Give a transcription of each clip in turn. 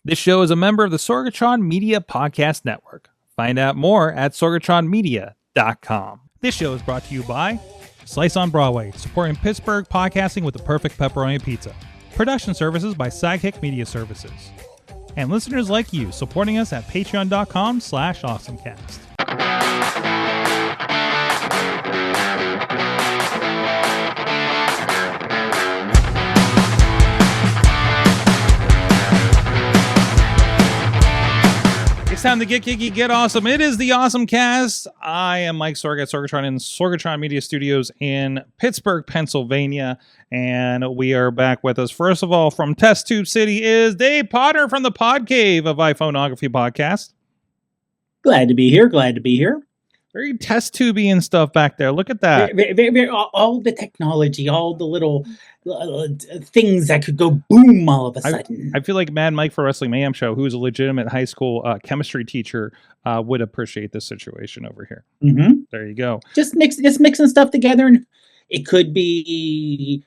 This show is a member of the Sorgatron Media Podcast Network. Find out more at sorgatronmedia.com. This show is brought to you by Slice on Broadway, supporting Pittsburgh podcasting with the perfect pepperoni pizza. Production services by Sidekick Media Services. And listeners like you, supporting us at patreon.com/AwesomeCast. It's time to get geeky, get awesome. It is the AwesomeCast. I am Mike Sorg at Sorgatron in Sorgatron Media Studios in Pittsburgh, Pennsylvania. And we are back with us. First of all, from Test Tube City is Dave Podnar from the Pod Cave of iPhoneography Podcast. Glad to be here. Glad to be here. Very test tubey and stuff back there. Look at that. All the technology, all the little things that could go boom all of a sudden. I feel like Mad Mike for Wrestling Mayhem Show, who's a legitimate high school chemistry teacher, would appreciate this situation over here. Mm-hmm. There you go. Just mixing stuff together, and it could be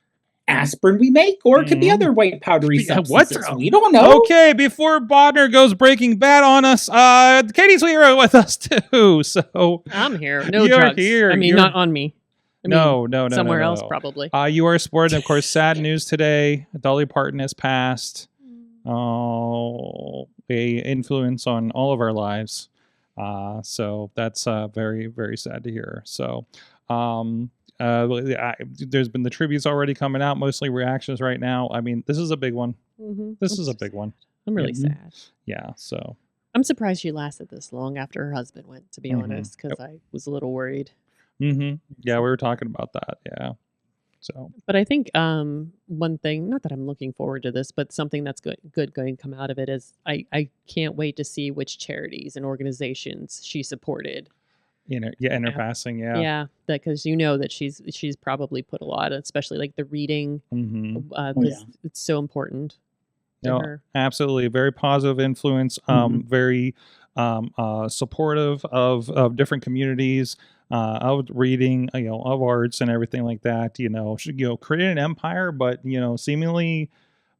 aspirin we make, or it could be other white powdery substances. We don't know. Okay, before Bodner goes Breaking Bad on us, Katie's here with us too. So I'm here. No drugs. Here. I mean, not on me. No. Somewhere else, probably. You are sporting, of course, sad news today. Dolly Parton has passed. Oh, a influence on all of our lives. So that's very, very sad to hear. So, there's been the tributes already coming out, mostly reactions right now. I mean, this is a big one. Mm-hmm. This is a big one. I'm really sad. Yeah, so. I'm surprised she lasted this long after her husband went, to be honest, because I was a little worried. Mm-hmm. Yeah, we were talking about that. Yeah. So, but I think one thing, not that I'm looking forward to this, but something that's good going to come out of it is I can't wait to see which charities and organizations she supported. In her passing, that because you know that she's probably put a lot, especially like the reading, because it's so important to her. Absolutely, very positive influence. Very supportive of different communities, of reading, of arts and everything like that. Created an empire, but seemingly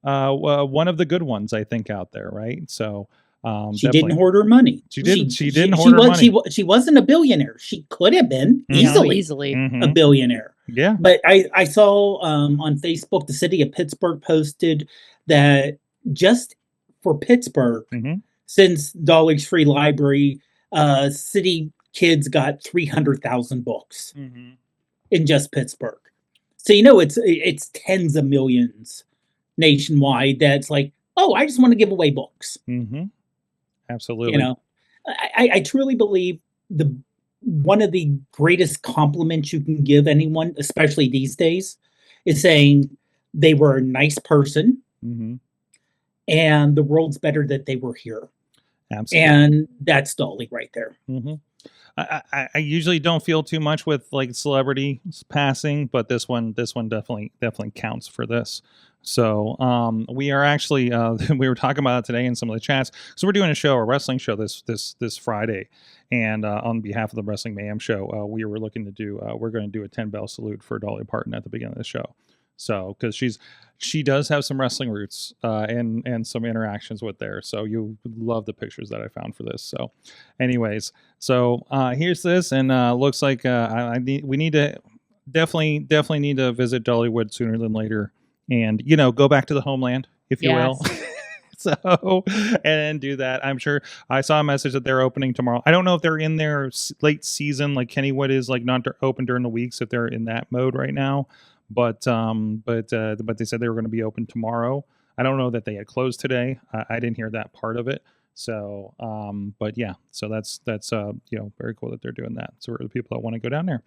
one of the good ones, I think, out there, right? So. She didn't hoard her money. She didn't hoard her money. She wasn't a billionaire. She could have been easily a billionaire. Yeah. But I saw on Facebook, the city of Pittsburgh posted that just for Pittsburgh, since Dolly's free library, city kids got 300,000 books in just Pittsburgh. So it's tens of millions nationwide. That's like, oh, I just want to give away books. Absolutely. I truly believe one of the greatest compliments you can give anyone, especially these days, is saying they were a nice person and the world's better that they were here. Absolutely. And that's Dolly right there. I usually don't feel too much with like celebrity passing, but this one definitely counts for this. So we are actually we were talking about it today in some of the chats. So we're doing a wrestling show this Friday, and on behalf of the Wrestling Mayhem Show, we were looking to do we're going to do a 10-bell salute for Dolly Parton at the beginning of the show. So because she does have some wrestling roots and some interactions with there. So you love the pictures that I found for this. So anyways, here's this, and looks like we need to definitely need to visit Dollywood sooner than later. And, go back to the homeland, if you will. So, and do that. I'm sure I saw a message that they're opening tomorrow. I don't know if they're in their late season, like Kennywood is, like not open during the weeks if they're in that mode right now. But they said they were going to be open tomorrow. I don't know that they had closed today. I didn't hear that part of it. So, but yeah, so that's very cool that they're doing that. So for the people that want to go down there.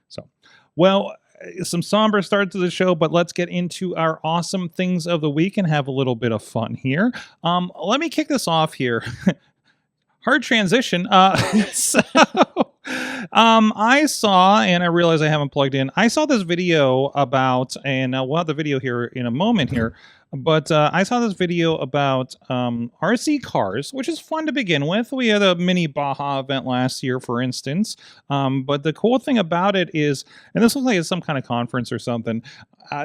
So, well, some somber start to the show, but let's get into our awesome things of the week and have a little bit of fun here. Let me kick this off here. Hard transition. I saw, and I realize I haven't plugged in, I saw this video about, and we'll have the video here in a moment here, but I saw this video about RC cars, which is fun to begin with. We had a mini Baja event last year, for instance, but the cool thing about it is, and this looks like it's some kind of conference or something,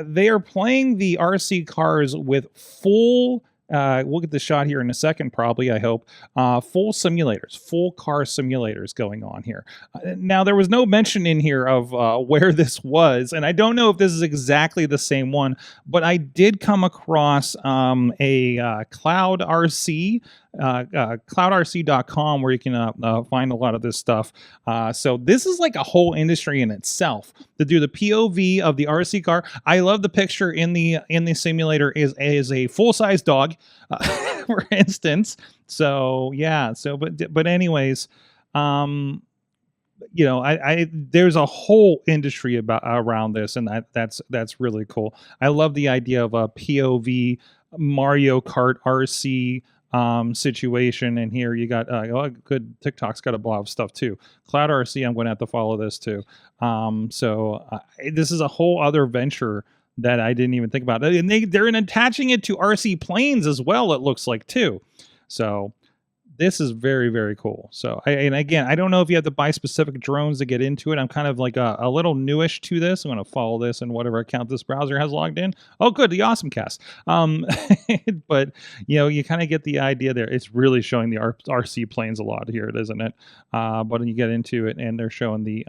they are playing the RC cars with full we'll get the shot here in a second, probably, I hope. Full simulators, full car simulators going on here. Now, there was no mention in here of where this was, and I don't know if this is exactly the same one, but I did come across a CloudRC, CloudRC.com, where you can find a lot of this stuff. So this is like a whole industry in itself to do the POV of the RC car. I love the picture in the simulator is a full-size dog, for instance. So yeah. So but anyways, you know, I there's a whole industry around this, and that's really cool. I love the idea of a POV Mario Kart RC situation, and here you got good. TikTok's got a lot of stuff too. CloudRC, I'm going to have to follow this too. So this is a whole other venture that I didn't even think about, and they're attaching it to RC planes as well, it looks like, too. So this is very, very cool. So, and again, I don't know if you have to buy specific drones to get into it. I'm kind of like a little newish to this. I'm going to follow this in whatever account this browser has logged in. Oh, good, the AwesomeCast. But, you know, you kind of get the idea there. It's really showing the RC planes a lot here, isn't it? But when you get into it, and they're showing the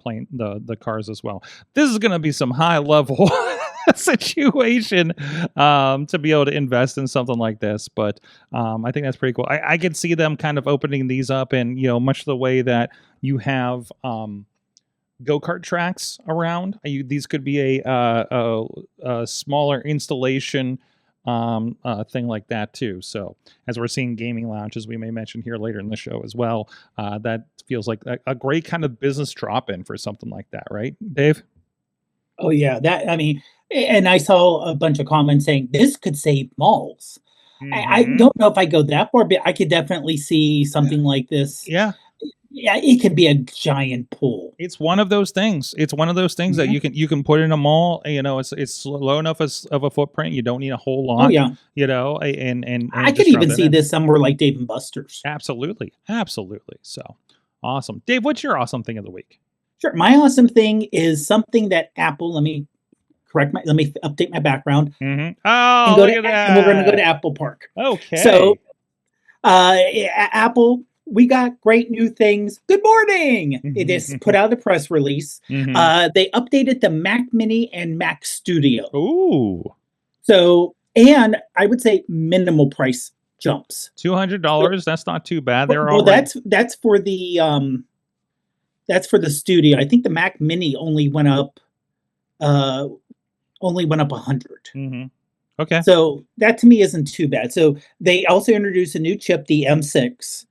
plane, the cars as well. This is going to be some high level situation to be able to invest in something like this. But I think that's pretty cool. I could see them kind of opening these up, and you know, much the way that you have go-kart tracks around, these could be a smaller installation thing like that too. So as we're seeing gaming lounges, we may mention here later in the show as well, that feels like a great kind of business drop-in for something like that, right, Dave? Oh yeah, I mean, and I saw a bunch of comments saying this could save malls. I don't know if I go that far, but I could definitely see something like this. Yeah. Yeah, it could be a giant pool. It's one of those things. It's one of those things that you can put in a mall. You know, it's low enough of a footprint. You don't need a whole lot. Oh yeah. You know, and I could even see this somewhere like Dave and Buster's. Absolutely. So awesome. Dave, what's your awesome thing of the week? Sure. My awesome thing is something that Apple. Let me update my background. Oh, look at that. And we're going to go to Apple Park. Okay. So, Apple, we got great new things. Good morning. It is put out a press release. They updated the Mac Mini and Mac Studio. Ooh. So, and I would say minimal price jumps. $200. That's not too bad. That's for the Studio. I think the Mac Mini only went up 100. Okay. So that to me isn't too bad. So they also introduced a new chip, the M6.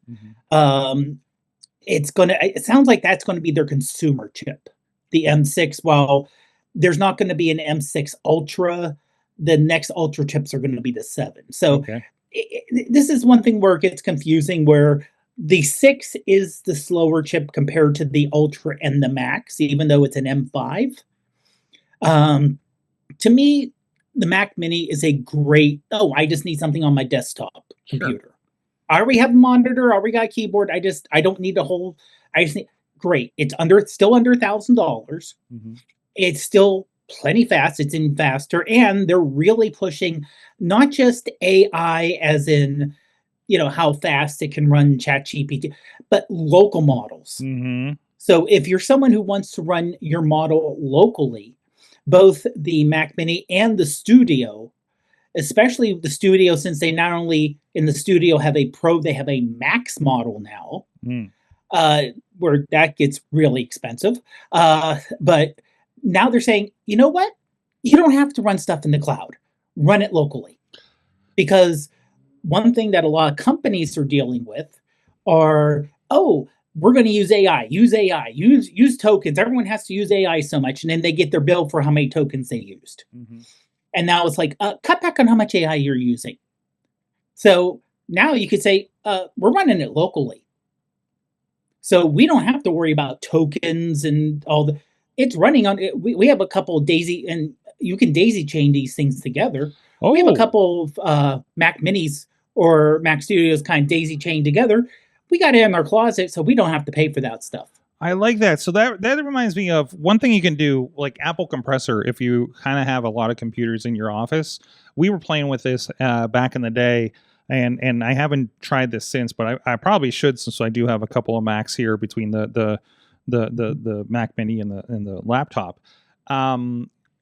It sounds like that's going to be their consumer chip, the M6. While there's not going to be an M6 Ultra, the next Ultra chips are going to be the 7. So this is one thing where it gets confusing, where the 6 is the slower chip compared to the Ultra and the Max, even though it's an M5. To me, the Mac Mini is a great, I just need something on my desktop computer. I already have a monitor, I already got a keyboard. I don't need great. It's still under $1,000. It's still plenty fast. It's in faster. And they're really pushing not just AI as in, you know, how fast it can run ChatGPT, but local models. So if you're someone who wants to run your model locally, both the Mac Mini and the Studio, especially the Studio, since they not only in the Studio have a Pro, they have a Max model now, where that gets really expensive. But now they're saying, you know what? You don't have to run stuff in the cloud. Run it locally. Because one thing that a lot of companies are dealing with are, we're going to use AI, use tokens. Everyone has to use AI so much. And then they get their bill for how many tokens they used. And now it's like, cut back on how much AI you're using. So now you could say, we're running it locally. So we don't have to worry about tokens and all the, it's running on, we have a couple of daisy, and you can daisy chain these things together. We have a couple of Mac Minis or Mac Studios kind of daisy chained together. We got it in our closet, so we don't have to pay for that stuff. I like that. So that reminds me of one thing you can do, like Apple Compressor. If you kind of have a lot of computers in your office, we were playing with this back in the day, and I haven't tried this since, but I probably should, since I do have a couple of Macs here between the Mac Mini and the laptop.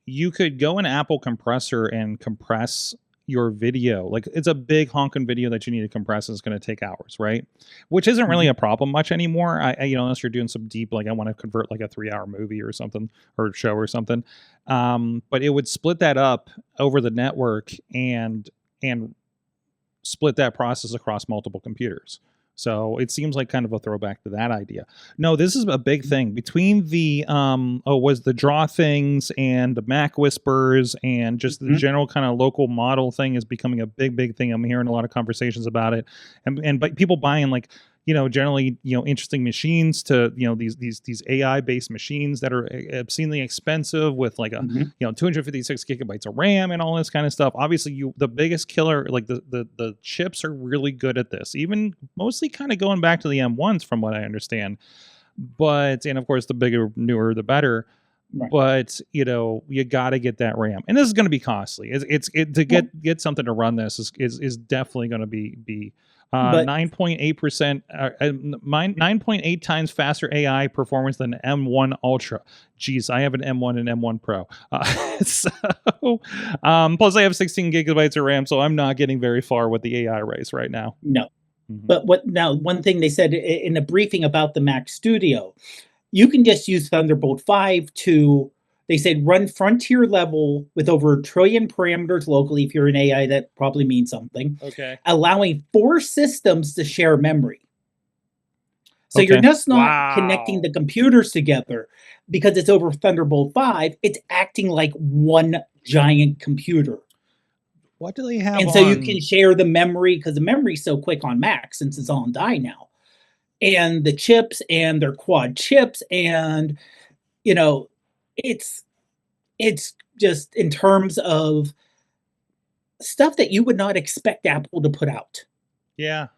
You could go in Apple Compressor and compress your video. Like, it's a big honking video that you need to compress, and it's going to take hours, right? Which isn't really a problem much anymore. I unless you're doing some deep, like I want to convert like a 3-hour movie or something, or show or something. But it would split that up over the network and split that process across multiple computers. So it seems like kind of a throwback to that idea. No, this is a big thing between the was the draw things and the Mac Whispers, and just the general kind of local model thing is becoming a big thing. I'm hearing a lot of conversations about it, and but people buying, like, generally, interesting machines to, these AI based machines that are obscenely expensive with like a 256 gigabytes of RAM and all this kind of stuff. Obviously, the biggest killer, like the chips are really good at this, even mostly kind of going back to the M1s from what I understand. But, and of course, the bigger, newer, the better. Right. But you got to get that RAM, and this is going to be costly. To get something to run this is definitely going to be 9.8%, 9.8 times faster AI performance than M1 Ultra. Jeez, I have an M1 and M1 Pro. Plus I have 16 gigabytes of RAM, so I'm not getting very far with the AI race right now. No. But one thing they said in a briefing about the Mac Studio, you can just use Thunderbolt 5 to, they said, run frontier level with over 1 trillion parameters locally. If you're an AI, that probably means something. Okay. Allowing 4 systems to share memory. So you're just not connecting the computers together because it's over Thunderbolt 5. It's acting like one giant computer. What do they have? And so you can share the memory, because the memory's so quick on Mac since it's all on die now. And the chips, and their quad chips, and it's just in terms of stuff that you would not expect Apple to put out. Yeah.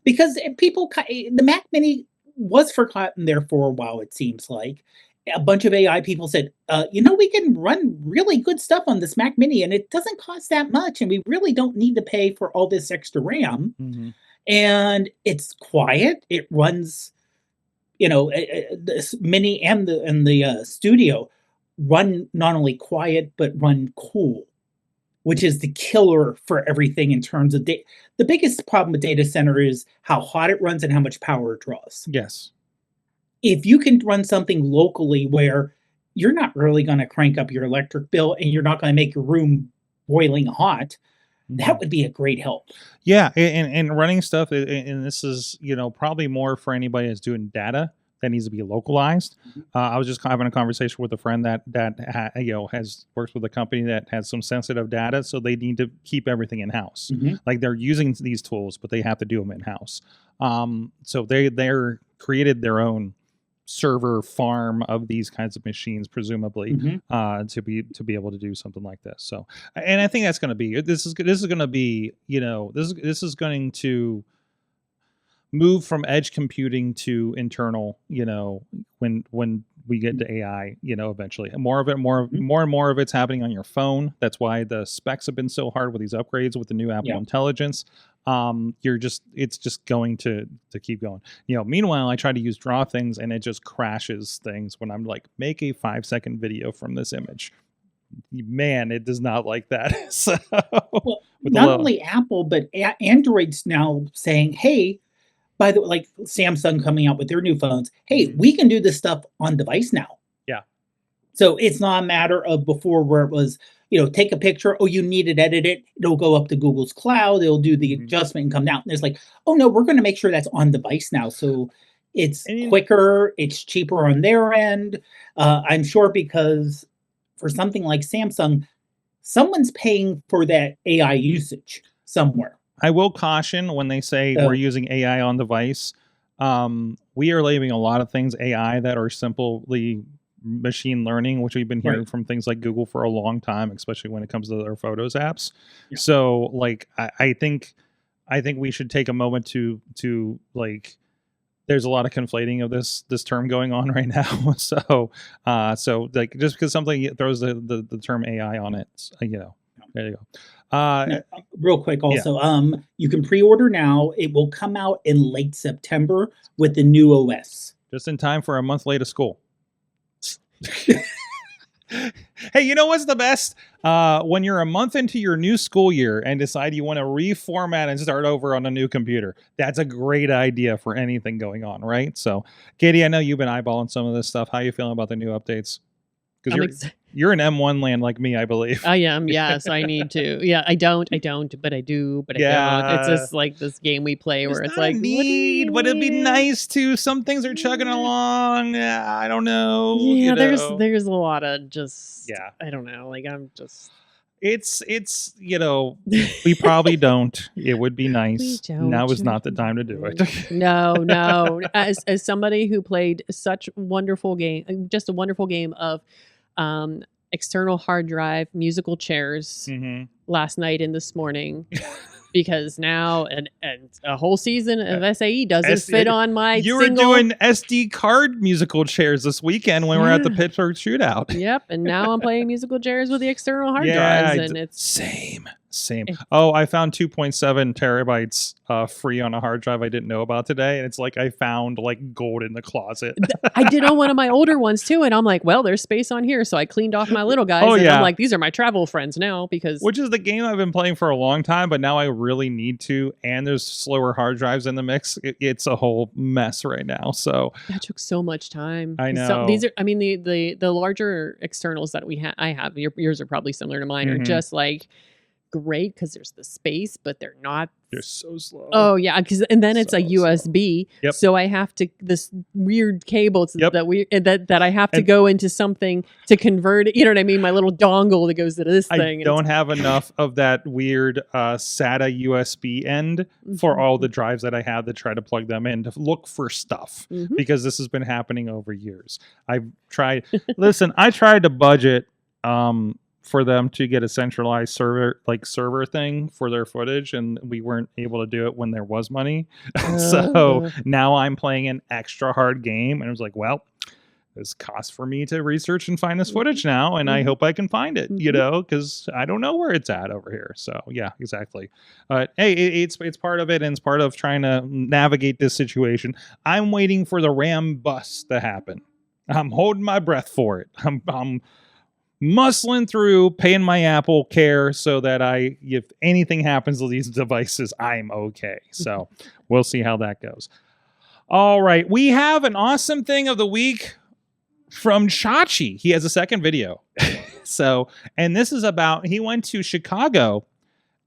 Because the Mac Mini was forgotten there for a while, it seems like. A bunch of AI people said, we can run really good stuff on this Mac Mini, and it doesn't cost that much, and we really don't need to pay for all this extra RAM. Mm-hmm. And it's quiet. It runs, the Mini and the Studio run not only quiet, but run cool, which is the killer for everything in terms of the biggest problem with data center is how hot it runs and how much power it draws. Yes. If you can run something locally where you're not really going to crank up your electric bill and you're not going to make your room boiling hot, that would be a great help. Yeah, and running stuff, and this is probably more for anybody that's doing data that needs to be localized. I was just having a conversation with a friend that has works with a company that has some sensitive data, so they need to keep everything in house. Like, they're using these tools, but they have to do them in house. So they're created their own server farm of these kinds of machines, presumably, to be able to do something like this. So, and I think that's going to be this is going to be this is going to move from edge computing to internal. When we get to AI, eventually, and more and more of it's happening on your phone. That's why the specs have been so hard with these upgrades with the new Apple Intelligence. It's just going to keep going. Meanwhile, I try to use draw things and it just crashes things when I'm like, make a 5-second video from this image. Man, it does not like that. So, not only Apple, but Android's now saying, hey, by the way, like Samsung coming out with their new phones, hey, we can do this stuff on device now. Yeah. So it's not a matter of before where it was, take a picture. Oh, you need it, edit it. It'll go up to Google's cloud. It'll do the adjustment and come down. And it's like, oh no, we're going to make sure that's on device now. So it's quicker. It's cheaper on their end. I'm sure because for something like Samsung, someone's paying for that AI usage somewhere. I will caution when they say we're using AI on device. We are labeling a lot of things AI that are simply machine learning, which we've been hearing from things like Google for a long time, especially when it comes to their Photos apps. Yeah. So, like, I think we should take a moment to like there's a lot of conflating of this term going on right now. So like just because something throws the term AI on it, there you go. Real quick, also, you can pre-order now. It will come out in late September with the new OS, just in time for a month late of school. Hey, you know what's the best? When you're a month into your new school year and decide you want to reformat and start over on a new computer. That's a great idea for anything going on, right? So, Katie, I know you've been eyeballing some of this stuff. How are you feeling about the new updates? Because you're in M1 land like me, I believe. I am, yes. I need to. Yeah, I don't, but I do, but I don't. It's just like this game we play where it's like, but it'd be nice to. Some things are chugging along. I don't know. Yeah, there's a lot of just. Yeah, I don't know. Like I'm just. It's we probably don't. It would be nice. Now is not the time to do it. No. As somebody who played such wonderful game, just a wonderful game of external hard drive musical chairs last night and this morning. Because now and a whole season of SAE doesn't fit on my. You were doing SD card musical chairs this weekend when we were at the Pittsburgh Shootout. Yep, and now I'm playing musical chairs with the external hard drives, and it's same. I found 2.7 terabytes free on a hard drive I didn't know about today, and it's like I found like gold in the closet. I did on one of my older ones too, and I'm like, well, there's space on here, so I cleaned off my little guys. I'm like, these are my travel friends now which is the game I've been playing for a long time, but now I really need to, and there's slower hard drives in the mix. It's a whole mess right now. So that took so much time. I know. So these are, I mean, the larger externals that I have. Yours are probably similar to mine. Are just like. Great because there's the space, but they're so slow. Oh yeah, and then it's a USB. Yep. So I have to this weird cable that I have to go into something to convert it. You know what I mean? My little dongle that goes to this thing. I don't have enough of that weird SATA USB end for all the drives that I have to try to plug them in to look for stuff because this has been happening over years. I've tried. Listen, I tried to budget. For them to get a centralized server thing for their footage, and we weren't able to do it when there was money. So now I'm playing an extra hard game, and I was like, well, there's cost for me to research and find this footage now, and I hope I can find it, because I don't know where it's at over here. So yeah, exactly. Hey, it's part of it, and it's part of trying to navigate this situation. I'm waiting for the RAM bust to happen. I'm holding my breath for it. I'm muscling through, paying my Apple Care so that if anything happens to these devices, I'm okay. So we'll see how that goes. All right. We have an awesome thing of the week from Chachi. He has a second video. And this is about, he went to Chicago,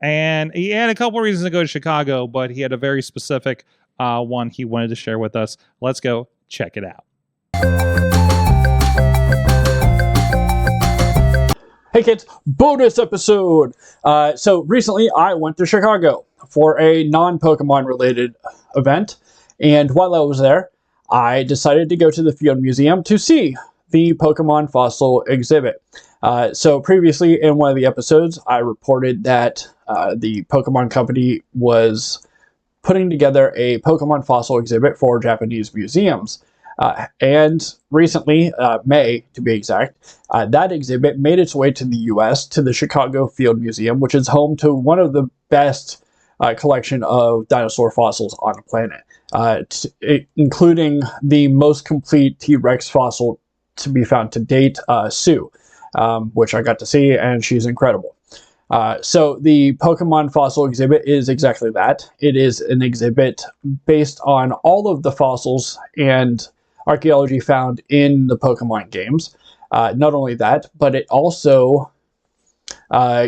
and he had a couple reasons to go to Chicago, but he had a very specific one he wanted to share with us. Let's go check it out. Hey kids, bonus episode! So recently I went to Chicago for a non-Pokemon related event, and while I was there, I decided to go to the Field Museum to see the Pokemon fossil exhibit. So previously in one of the episodes, I reported that the Pokemon Company was putting together a Pokemon fossil exhibit for Japanese museums. And recently, May to be exact, that exhibit made its way to the U.S., to the Chicago Field Museum, which is home to one of the best collection of dinosaur fossils on the planet, including the most complete T-Rex fossil to be found to date, Sue, which I got to see, and she's incredible. So the Pokemon fossil exhibit is exactly that. It is an exhibit based on all of the fossils and archaeology found in the Pokemon games. Not only that, but it also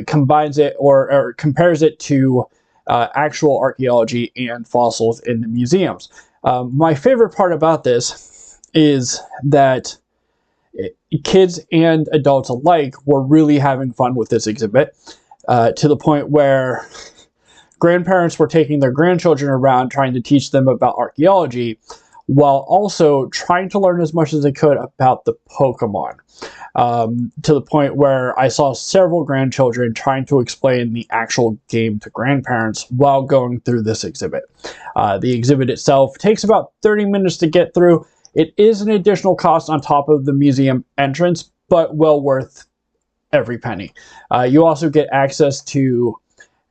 combines it or compares it to actual archaeology and fossils in the museums. My favorite part about this is that kids and adults alike were really having fun with this exhibit, to the point where grandparents were taking their grandchildren around trying to teach them about archaeology, while also trying to learn as much as I could about the Pokemon, to the point where I saw several grandchildren trying to explain the actual game to grandparents while going through this exhibit. The exhibit itself takes about 30 minutes to get through. It is an additional cost on top of the museum entrance, but well worth every penny. You also get access to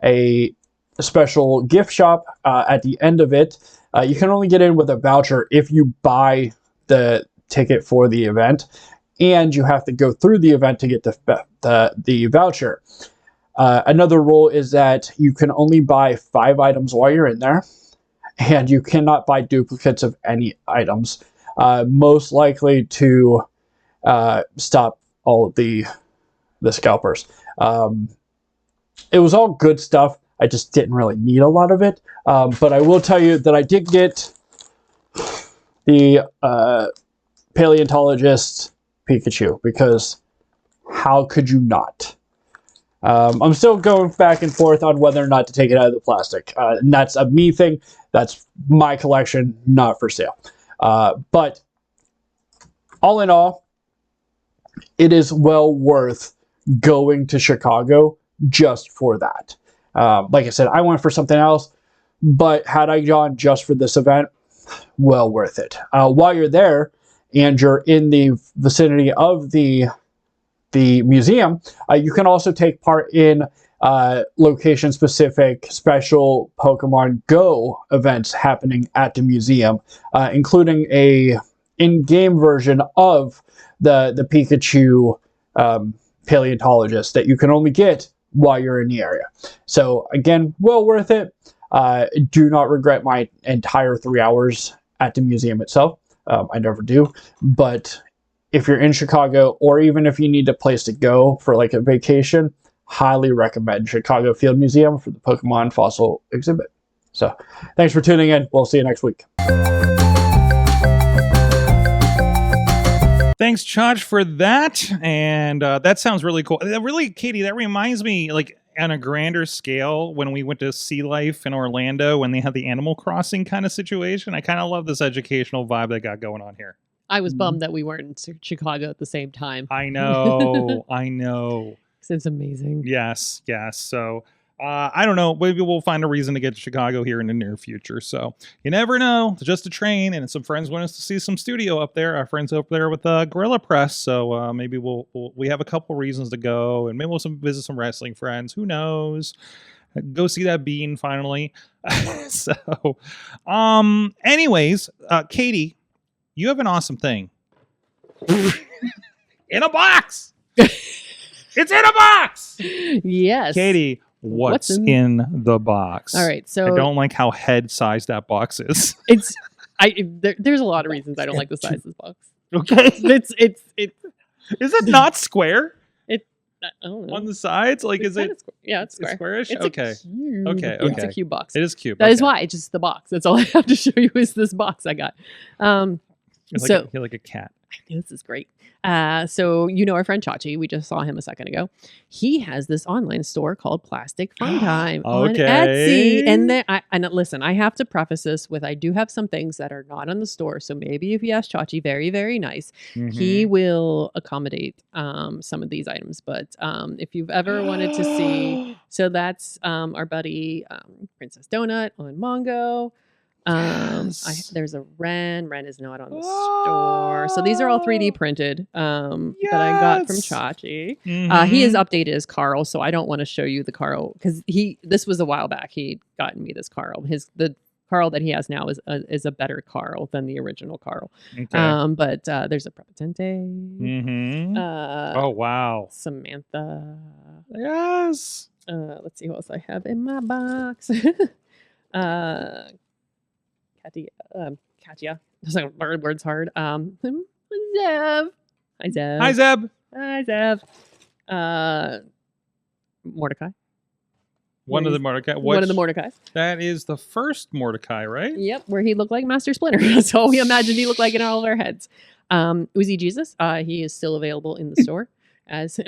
a special gift shop at the end of it. You can only get in with a voucher if you buy the ticket for the event, and you have to go through the event to get the voucher. Another rule is that you can only buy 5 items while you're in there, and you cannot buy duplicates of any items, most likely to stop all of the scalpers. It was all good stuff. I just didn't really need a lot of it. But I will tell you that I did get the paleontologist Pikachu, because how could you not? I'm still going back and forth on whether or not to take it out of the plastic. And that's a me thing. That's my collection, not for sale. But all in all, it is well worth going to Chicago just for that. Like I said, I went for something else, but had I gone just for this event, well worth it. While you're there and you're in the vicinity of the museum, you can also take part in location-specific special Pokemon Go events happening at the museum, including a in-game version of the Pikachu paleontologist that you can only get while you're in the area. So again, well worth it. Do not regret my entire 3 hours at the museum itself. I never do. But if you're in Chicago, or even if you need a place to go for like a vacation, highly recommend Chicago Field Museum for the Pokemon fossil exhibit. So thanks for tuning in. We'll see you next week. Thanks, Chachi, for that. And that sounds really cool. Really, Katie, that reminds me, like, on a grander scale, when we went to Sea Life in Orlando, when they had the Animal Crossing kind of situation. I kind of love this educational vibe they got going on here. I was bummed that we weren't in Chicago at the same time. I know. I know. It's amazing. Yes. So I don't know. Maybe we'll find a reason to get to Chicago here in the near future. So you never know. It's just a train, and some friends want us to see some studio up there. Our friends up there with Gorilla Press. So maybe we have a couple reasons to go, and maybe we'll visit some wrestling friends. Who knows? Go see that bean finally. So, anyways, Katie, you have an awesome thing in a box. It's in a box. Yes, Katie. What's in the box? All right, so I don't like how head-sized that box is. There's a lot of reasons I don't like the size of this box. Okay, it's is it not square? I don't know. On the sides, like It's is it? Yeah, it's square. It's squarish. It's Okay. Okay. It's a cube box. It is cube. That is why. It's just the box. That's all I have to show you is this box I got. You're like a cat. This is great. So you know our friend Chachi, we just saw him a second ago. He has this online store called Plastic Fun Time on Etsy. And listen, I have to preface this with I do have some things that are not on the store. So maybe if you ask Chachi, very, very nice, he will accommodate some of these items. But if you've ever wanted to see, so that's our buddy Princess Donut on Mongo. Yes. There's a Ren. Ren is not on the store. So these are all 3D printed that I got from Chachi. He has updated his Carl, so I don't want to show you the Carl because this was a while back. He'd gotten me this Carl. The Carl that he has now is a better Carl than the original Carl. Okay. But there's a Prepotente. Oh wow. Samantha. Yes. Let's see what else I have in my box. Katya. Word's hard. Zev. Hi, Zev. Hi, Zeb. Hi, Zev. Mordecai. One of the Mordecai. One of the Mordecais. That is the first Mordecai, right? Yep, where he looked like Master Splinter. That's all we imagined he looked like in all of our heads. Uzi Jesus. He is still available in the store as.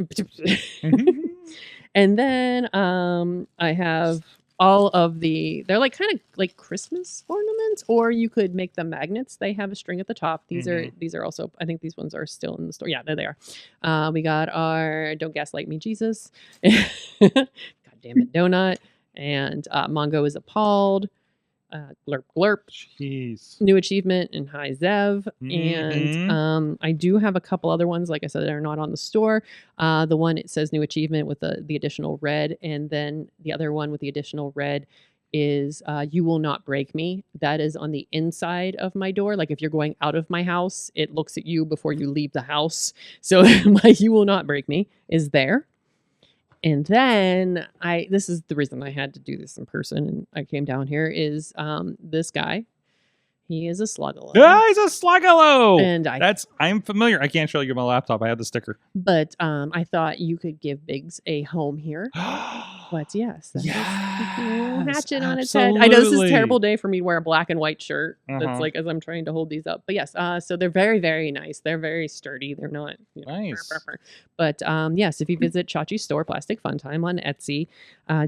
And then I have all of they're like kind of like Christmas ornaments, or you could make them magnets. They have a string at the top. These are also, I think these ones are still in the store. Yeah, there they are. We got our Don't Gaslight Me Jesus. God damn it, Donut. And Mongo is Appalled. Glurp Glurp. Jeez. New achievement in High Zev. And I do have a couple other ones, like I said, that are not on the store. The one, it says new achievement with the additional red, and then the other one with the additional red is You Will Not Break Me. That is on the inside of my door. Like if you're going out of my house, it looks at you before you leave the house. So my You Will Not Break Me is there. And then this is the reason I had to do this in person, and I came down here, is this guy. He is a Sluggalo. Yeah, he's a Sluggalo. And I'm familiar. I can't show you my laptop. I have the sticker. But I thought you could give Biggs a home here. But yes, that is a hatchet on its head. I know this is a terrible day for me to wear a black and white shirt. That's like as I'm trying to hold these up. But yes, so they're very, very nice. They're very sturdy. They're not nice. But yes, if you visit Chachi's store, Plastic Fun Time on Etsy,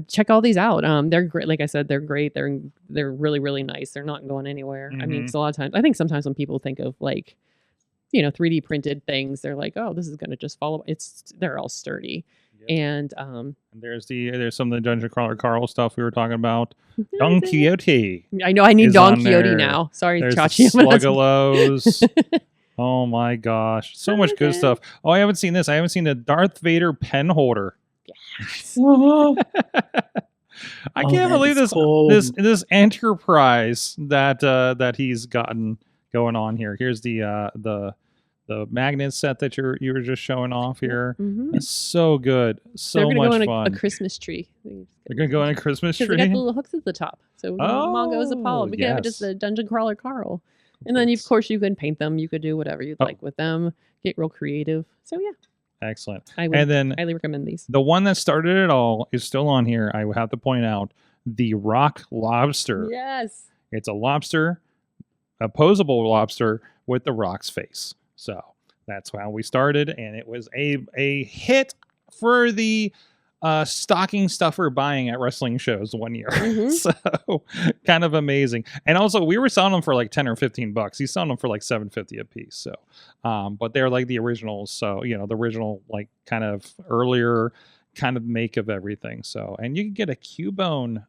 check all these out. They're great. Like I said, they're great. They're really, really nice. They're not going anywhere. I mean, 'cause a lot of times, I think sometimes when people think of like, 3D printed things, they're like, oh, this is going to just follow. They're all sturdy. Yep. And there's some of the Dungeon Crawler Carl stuff we were talking about. Don Quixote. I know I need Don Quixote now. Sorry, there's Chachi. Sluggalos. Oh my gosh. So much good stuff. Oh, I haven't seen this. I haven't seen the Darth Vader pen holder. Yes. I can't believe this cool. this enterprise that he's gotten going on here. Here's the magnet set that you were just showing off here. It's so good. So much fun. fun. A Christmas tree. They're gonna go in a Christmas tree. Because they got the little hooks at the top. So Mongo is Apollo. We can have it just a Dungeon Crawler Carl. And then of course you can paint them. You could do whatever you'd like with them. Get real creative. So yeah. Excellent. I would highly recommend these. The one that started it all is still on here. I have to point out the rock lobster. Yes. It's a lobster, a posable lobster with the rock's face. So that's how we started, and it was a hit for the stocking stuffer buying at wrestling shows one year. So kind of amazing. And also we were selling them for like 10 or 15 bucks. He's selling them for like $7.50 a piece. So but they're like the originals. So the original like kind of earlier kind of make of everything. So and you can get a Cubone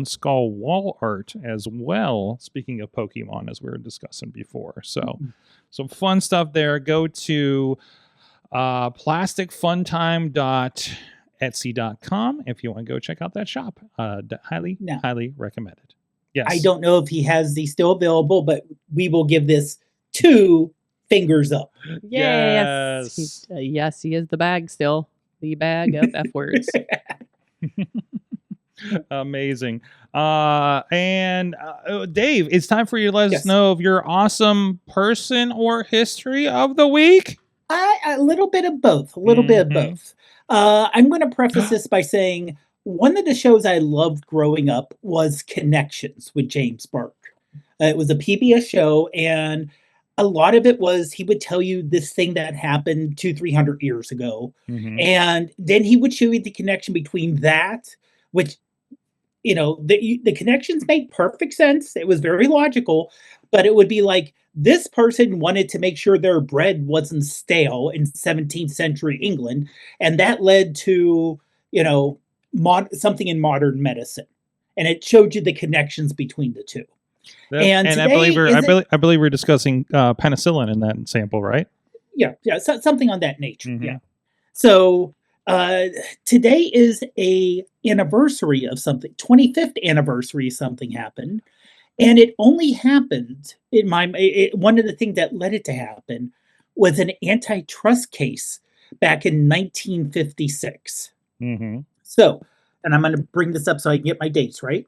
skull wall art as well. Speaking of Pokemon, as we were discussing before. So some fun stuff there. Go to plasticfuntime.etsy.com if you want to go check out that shop. Highly recommended. Yes. I don't know if he has these still available, but we will give this 2 fingers up. Yes. Yes, he is the bag still. The bag of F words. Amazing. And Dave, it's time for you to let us know of your awesome person or history of the week. A little bit of both. I'm going to preface this by saying one of the shows I loved growing up was Connections with James Burke. It was a PBS show, and a lot of it was he would tell you this thing that happened 200-300 years ago, and then he would show you the connection between that, which the connections made perfect sense. It was very logical, but it would be like this person wanted to make sure their bread wasn't stale in 17th century England, and that led to something in modern medicine, and it showed you the connections between the two. And I believe we're discussing penicillin in that sample, right? Yeah, something on that nature. Yeah. So today is a anniversary of something. 25th anniversary of something happened, and it only happened one of the things that led it to happen was an antitrust case back in 1956. So, and I'm going to bring this up so I can get my dates right.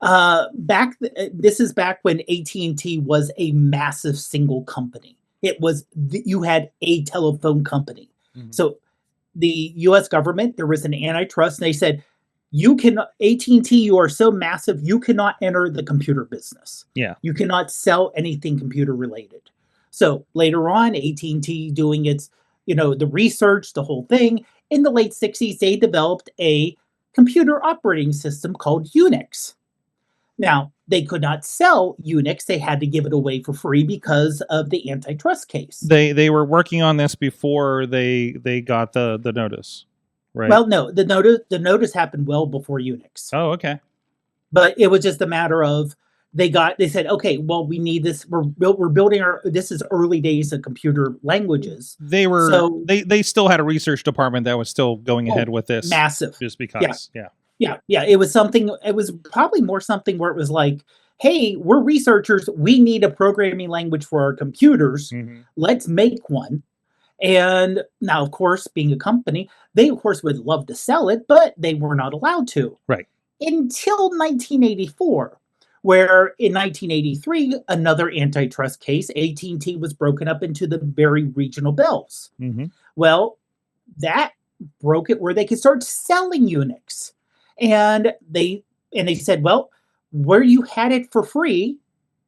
This is back when AT&T was a massive single company. It was you had a telephone company. So the U.S. government, there was an antitrust, and they said, AT&T, you are so massive, you cannot enter the computer business. Yeah. You cannot sell anything computer related. So later on, AT&T doing its, the research, the whole thing, in the late 60s, they developed a computer operating system called Unix. Now, they could not sell Unix. They had to give it away for free because of the antitrust case. They were working on this before they got the notice, right? Well, no, the notice happened well before Unix. Oh, okay. But it was just a matter of they said, okay, well, we need this. We're building this is early days of computer languages. They still had a research department that was still going ahead with this. Massive. Just because. Yeah. It was probably more something where it was like, hey, we're researchers. We need a programming language for our computers. Mm-hmm. Let's make one. And now, of course, being a company, they, of course, would love to sell it, but they were not allowed to. Right. Until 1984, where in 1983, another antitrust case, AT&T was broken up into the very regional bells. Mm-hmm. Well, that broke it where they could start selling Unix. And they said, well, where you had it for free,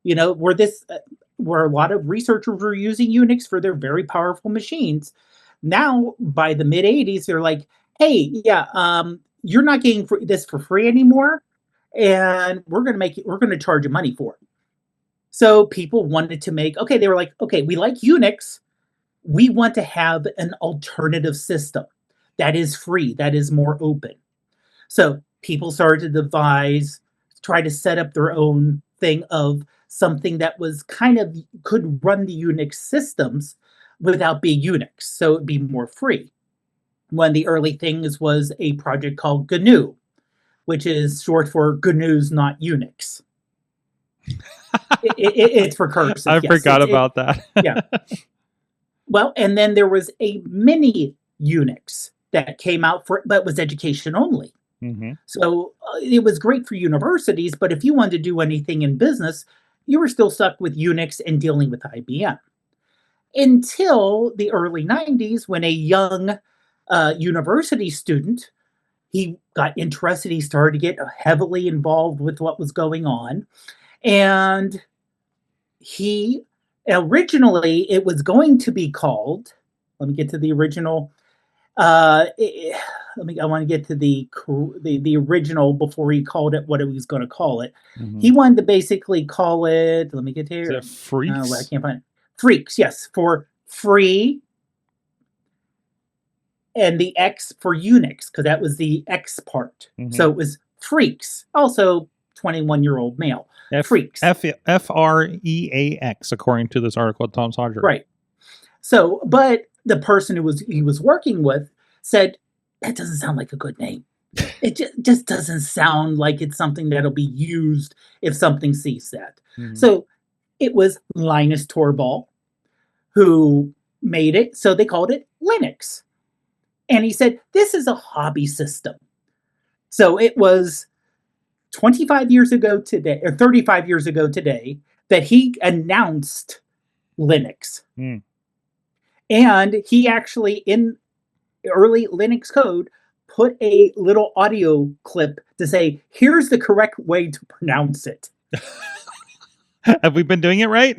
where a lot of researchers were using Unix for their very powerful machines. Now, by the mid 80s, they're like, hey, you're not getting this for free anymore, and we're going to charge you money for it. So people wanted to they were like, okay, we like Unix. We want to have an alternative system that is free, that is more open. So people started to try to set up their own thing of something that was could run the Unix systems without being Unix. So it'd be more free. One of the early things was a project called GNU, which is short for GNU's Not Unix. It's for cursive. I forgot about that. Yeah. Well, and then there was a mini Unix that came out but was education only. Mm-hmm. So it was great for universities, but if you wanted to do anything in business, you were still stuck with Unix and dealing with IBM. Until the early 90s, when a young university student, he got interested, he started to get heavily involved with what was going on. And originally it was going to be called, let me get to the original, I want to get to the original before he called it what he was going to call it. Mm-hmm. He wanted to basically call it, let me get here. Is it Freaks? I can't find it. Freaks, yes, for free. And the X for Unix, because that was the X part. Mm-hmm. So it was Freaks, also 21-year-old male. Freaks. Freeax, according to this article at Tom Sawyer. Right. So, but the person he was working with said, that doesn't sound like a good name. It just doesn't sound like it's something that'll be used if something sees that. Mm-hmm. So it was Linus Torvald who made it. So they called it Linux. And he said, this is a hobby system. So it was 25 years ago today, or 35 years ago today, that he announced Linux. Mm. And he actually, in early Linux code, put a little audio clip to say, here's the correct way to pronounce it. Have we been doing it right?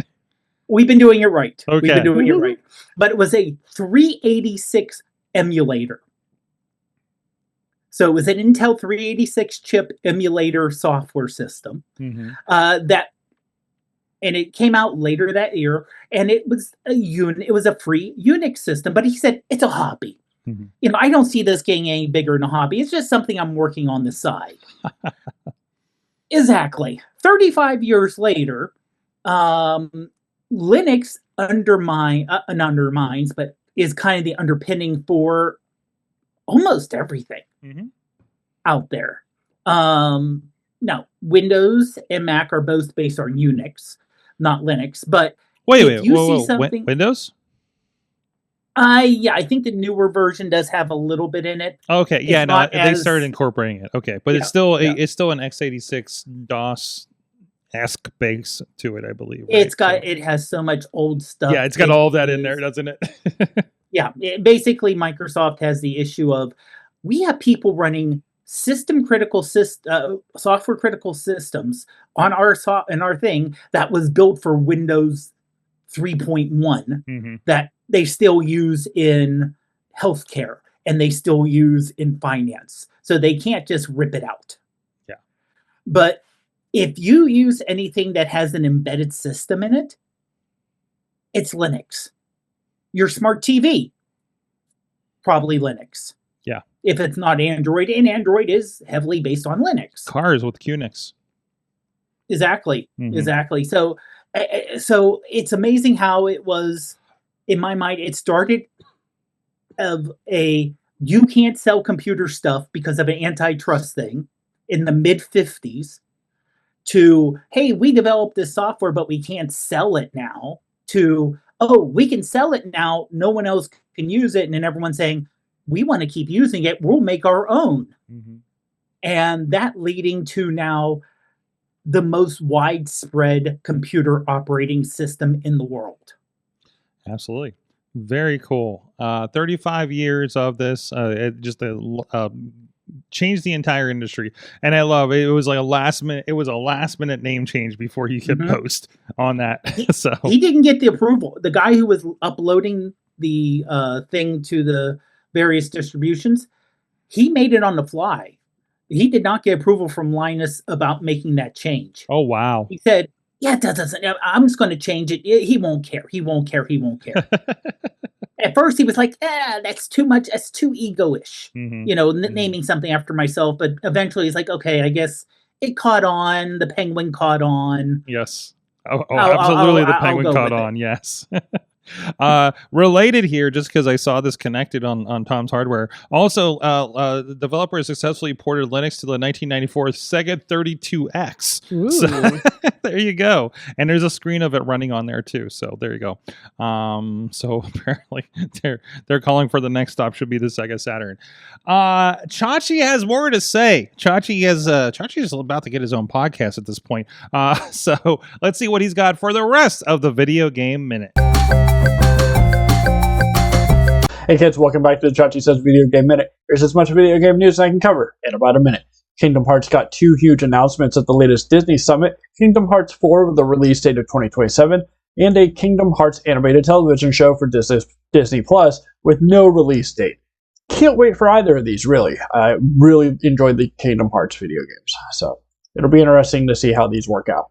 We've been doing it right. Okay. We've been doing it right. But it was a 386 emulator. So it was an Intel 386 chip emulator software system. Mm-hmm. And it came out later that year, and it was a free Unix system. But he said it's a hobby. Mm-hmm. I don't see this getting any bigger than a hobby. It's just something I'm working on the side. Exactly. 35 years later, Linux undermines, but is kind of the underpinning for almost everything out there. Now, Windows and Mac are both based on Unix, not Linux. But wait, Windows? I think the newer version does have a little bit in it. Okay, yeah, they started incorporating it. Okay, but it's still an x86 DOS-esque base to it, I believe. Right? It has so much old stuff. Yeah, it's got all that in there, doesn't it? Yeah, basically Microsoft has the issue of we have people running software critical systems on our thing that was built for Windows 3.1 that they still use in healthcare and they still use in finance. so they can't just rip it out. Yeah. But if you use anything that has an embedded system in it, it's Linux. Your smart TV, probably Linux. Yeah. If it's not Android, and Android is heavily based on Linux. Cars with QNX. Exactly. Exactly. So it's amazing how it was, in my mind, it started of you can't sell computer stuff because of an antitrust thing in the mid-50s to, hey, we developed this software, but we can't sell it now, to, oh, we can sell it now, no one else can use it, and then everyone's saying, we want to keep using it, we'll make our own. And that leading to now the most widespread computer operating system in the world. Absolutely. Very cool. 35 years of this, it just changed the entire industry. And I love it. It was like a last minute name change before you could post on that. So he didn't get the approval. The guy who was uploading the thing to the various distributions, he made it on the fly. He did not get approval from Linus about making that change. Oh, wow. He said, yeah, that doesn't, I'm just going to change it. He won't care. He won't care. He won't care. At first he was like, that's too much. That's too ego-ish, naming something after myself. But eventually he's like, okay, I guess it caught on. The penguin caught on. Yes. Absolutely. The penguin caught on. Yes. Related here, just because I saw this connected on Tom's Hardware. Also, the developer successfully ported Linux to the 1994 Sega 32X. So there you go. And there's a screen of it running on there too. So there you go. So apparently they're calling for the next stop should be the Sega Saturn. Chachi has more to say. Chachi is about to get his own podcast at this point. So let's see what he's got for the rest of the Video Game Minute. Hey kids, welcome back to the Chachi Says Video Game Minute. Here's as much video game news as I can cover in about a minute. Kingdom Hearts got 2 huge announcements at the latest Disney Summit, Kingdom Hearts 4 with a release date of 2027, and a Kingdom Hearts animated television show for Disney Plus with no release date. Can't wait for either of these, really. I really enjoyed the Kingdom Hearts video games, so it'll be interesting to see how these work out.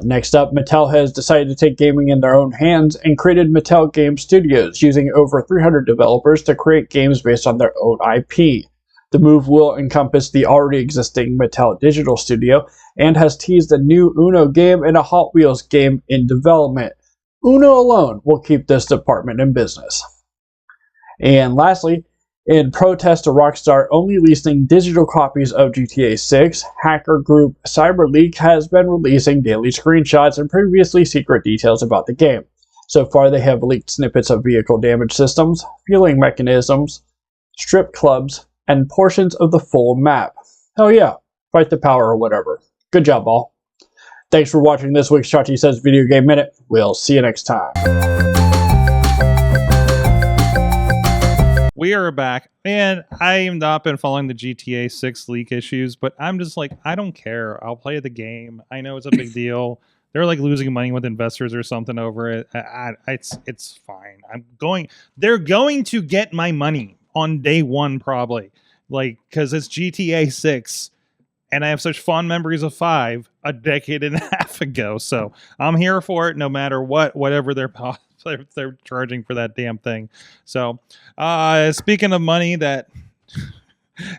Next up, Mattel has decided to take gaming in their own hands and created Mattel Game Studios, using over 300 developers to create games based on their own IP. The move will encompass the already existing Mattel Digital Studio and has teased a new Uno game and a Hot Wheels game in development. Uno alone will keep this department in business. And lastly, in protest to Rockstar only leasing digital copies of GTA 6, hacker group CyberLeak has been releasing daily screenshots and previously secret details about the game. So far, they have leaked snippets of vehicle damage systems, fueling mechanisms, strip clubs, and portions of the full map. Hell yeah, fight the power or whatever. Good job, all. Thanks for watching this week's Chachi Says Video Game Minute. We'll see you next time. We are back, and I have not been following the GTA 6 leak issues, but I'm just like, I don't care. I'll play the game. I know it's a big deal. They're like losing money with investors or something over it. It's fine. They're going to get my money on day one probably, like, because it's GTA 6, and I have such fond memories of 5 a decade and a half ago. So I'm here for it, no matter whatever they're charging for that damn thing. So speaking of money, that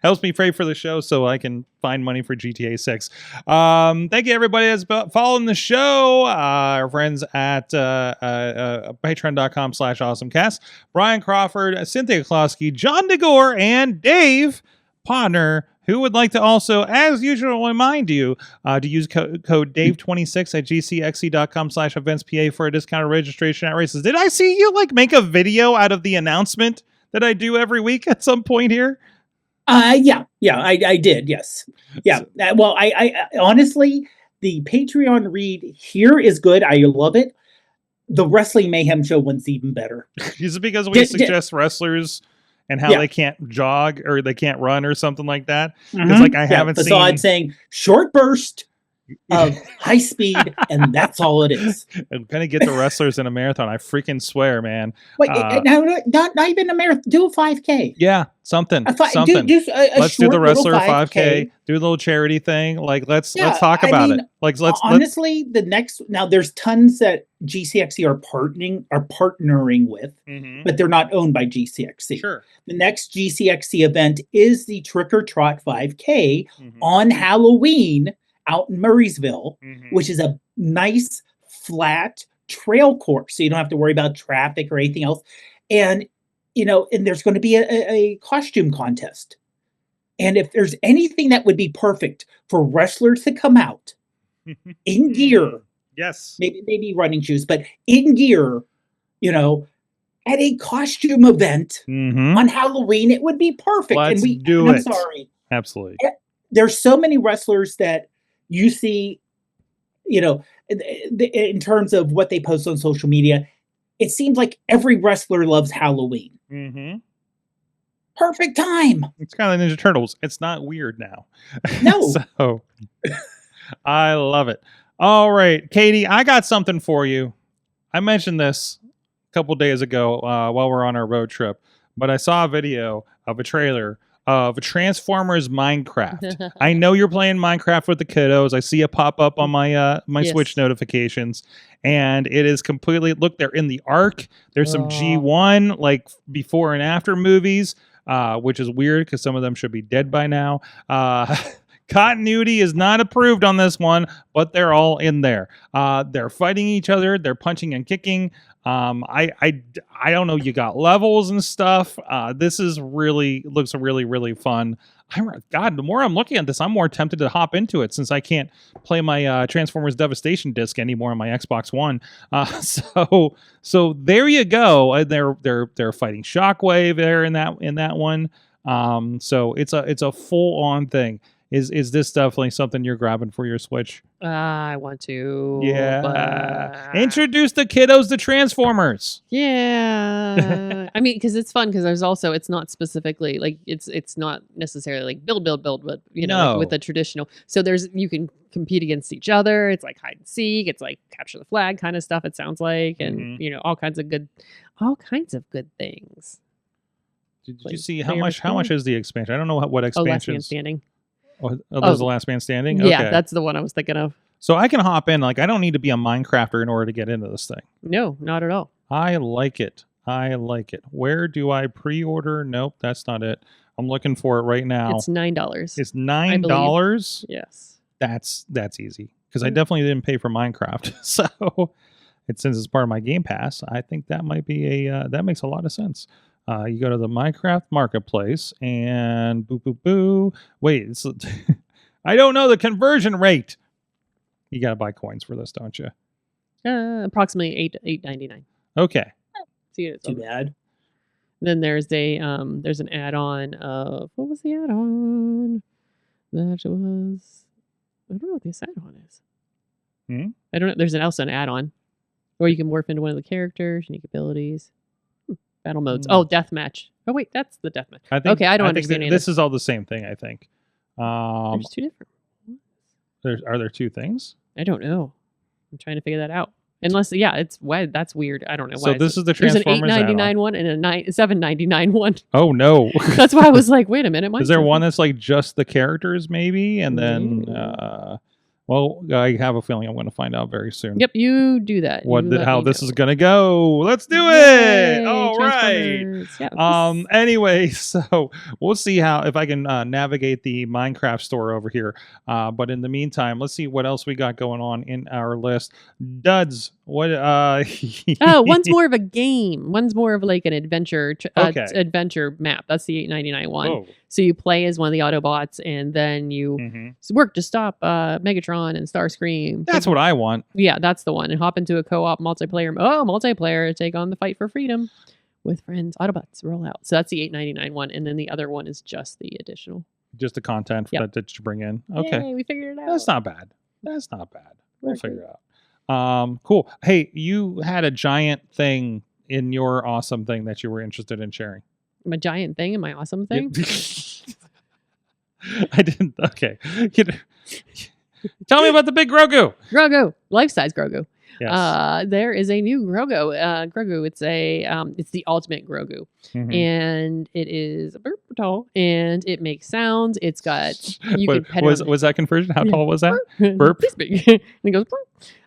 helps me pray for the show so I can find money for GTA 6. Thank you everybody that's following the show. Our friends at patreon.com/awesomecast, Brian Crawford, Cynthia Klosky, John DeGore, and Dave Podnar, who would like to also, as usual, remind you to use code DAVE26 at gcxe.com/eventspa for a discounted registration at races. Did I see you make a video out of the announcement that I do every week at some point here? Yeah, I did. Yes. Yeah. Well, I honestly, the Patreon read here is good. I love it. The Wrestling Mayhem show one's even better. Is it because we suggest wrestlers and how they can't jog or they can't run or something like that? Because I haven't seen. Facade saying short burst, of high speed, and that's all it is. I'm gonna get the wrestlers in a marathon. I freaking swear, man. Wait, no, not even a marathon. Do a 5K. Yeah, something. Do Let's do the wrestler 5K. Do a little charity thing. Like let's talk about it. Like let's honestly, the next now there's tons that GCXC are partnering with, but they're not owned by GCXC. Sure. The next GCXC event is the Trick or Trot 5K on Halloween out in Murraysville, which is a nice flat trail course, so you don't have to worry about traffic or anything else. And and there's going to be a costume contest. And if there's anything that would be perfect for wrestlers to come out in gear, yes, maybe running shoes, but in gear, at a costume event on Halloween, it would be perfect. Let's and do it. I'm sorry, absolutely. There's so many wrestlers that you see, in terms of what they post on social media. It seems like every wrestler loves Halloween. Perfect time. It's kind of Ninja Turtles. It's not weird now. No. So I love it. All right, Katie, I got something for you. I mentioned this a couple days ago while we're on our road trip, but I saw a video of a trailer of Transformers Minecraft. I know you're playing Minecraft with the kiddos. I see it pop up on my my Switch notifications, and it is completely, look, they're in the Ark. There's some G1 like before and after movies, which is weird because some of them should be dead by now. Continuity is not approved on this one, but they're all in there. They're fighting each other. They're punching and kicking. I don't know. You got levels and stuff. This is looks really fun. God, the more I'm looking at this, I'm more tempted to hop into it since I can't play my Transformers Devastation disc anymore on my Xbox One. So there you go. They're fighting Shockwave there in that one. So it's a full on thing. Is this definitely something you're grabbing for your Switch? I want to. Yeah. Introduce the kiddos to Transformers. Yeah. I mean, because it's fun. Because it's not specifically like it's not necessarily like build, but like with the traditional. So you can compete against each other. It's like hide and seek. It's like capture the flag kind of stuff. It sounds like, and all kinds of good things. Did you see how much is the expansion? I don't know what expansion. Last Man Standing. There's the Last Man Standing? Yeah, okay. That's the one I was thinking of. So I can hop in. Like, I don't need to be a Minecrafter in order to get into this thing. No, not at all. I like it. Where do I pre-order? Nope, that's not it. I'm looking for it right now. It's $9. It's $9? Yes. That's easy. Because I definitely didn't pay for Minecraft. So since it's part of my Game Pass, I think that might be that makes a lot of sense. You go to the Minecraft Marketplace and boo. Wait, I don't know the conversion rate. You got to buy coins for this, don't you? Approximately $8.99. Okay. See, it's too bad. Then there's an add-on of, what was the add-on? That was, I don't know what this add-on is. I don't know. There's also an add-on where you can morph into one of the characters, unique abilities. Battle modes. Oh, deathmatch. Oh, wait, that's the deathmatch. I don't understand any of this is all the same thing, I think. There's two different. Are there two things? I don't know. I'm trying to figure that out. Unless, it's why that's weird. I don't know why. So this is the Transformers There's an $8.99 one and a $7.99 one. Oh no! That's why I was like, wait a minute. Is there one that's like just the characters, maybe, and then? Well, I have a feeling I'm going to find out very soon. Yep, you do that. How this is going to go. Let's do it. All right. Yeah, anyway, so we'll see if I can navigate the Minecraft store over here. But in the meantime, let's see what else we got going on in our list. Duds, what? One's more of a game. One's more of like an adventure adventure map. That's the $8.99 one. Whoa. So you play as one of the Autobots, and then you work to stop Megatron and Starscream. That's what I want. Yeah, that's the one. And hop into a co-op multiplayer, take on the fight for freedom with friends. Autobots roll out. So that's the $8.99 one, and then the other one is just the additional. Just the content that you bring in. Okay, yay, we figured it out. That's not bad. We'll figure it out. Cool. Hey, you had a giant thing in your awesome thing that you were interested in sharing. My giant thing and my awesome thing? I didn't. Okay. Tell me about the big Grogu. Grogu, life-size Grogu. Yes. There is a new Grogu. Grogu, it's the ultimate Grogu, and it is a burp tall, and it makes sounds. It's got can pet was that conversion? How tall was that? Burp. This big. And it goes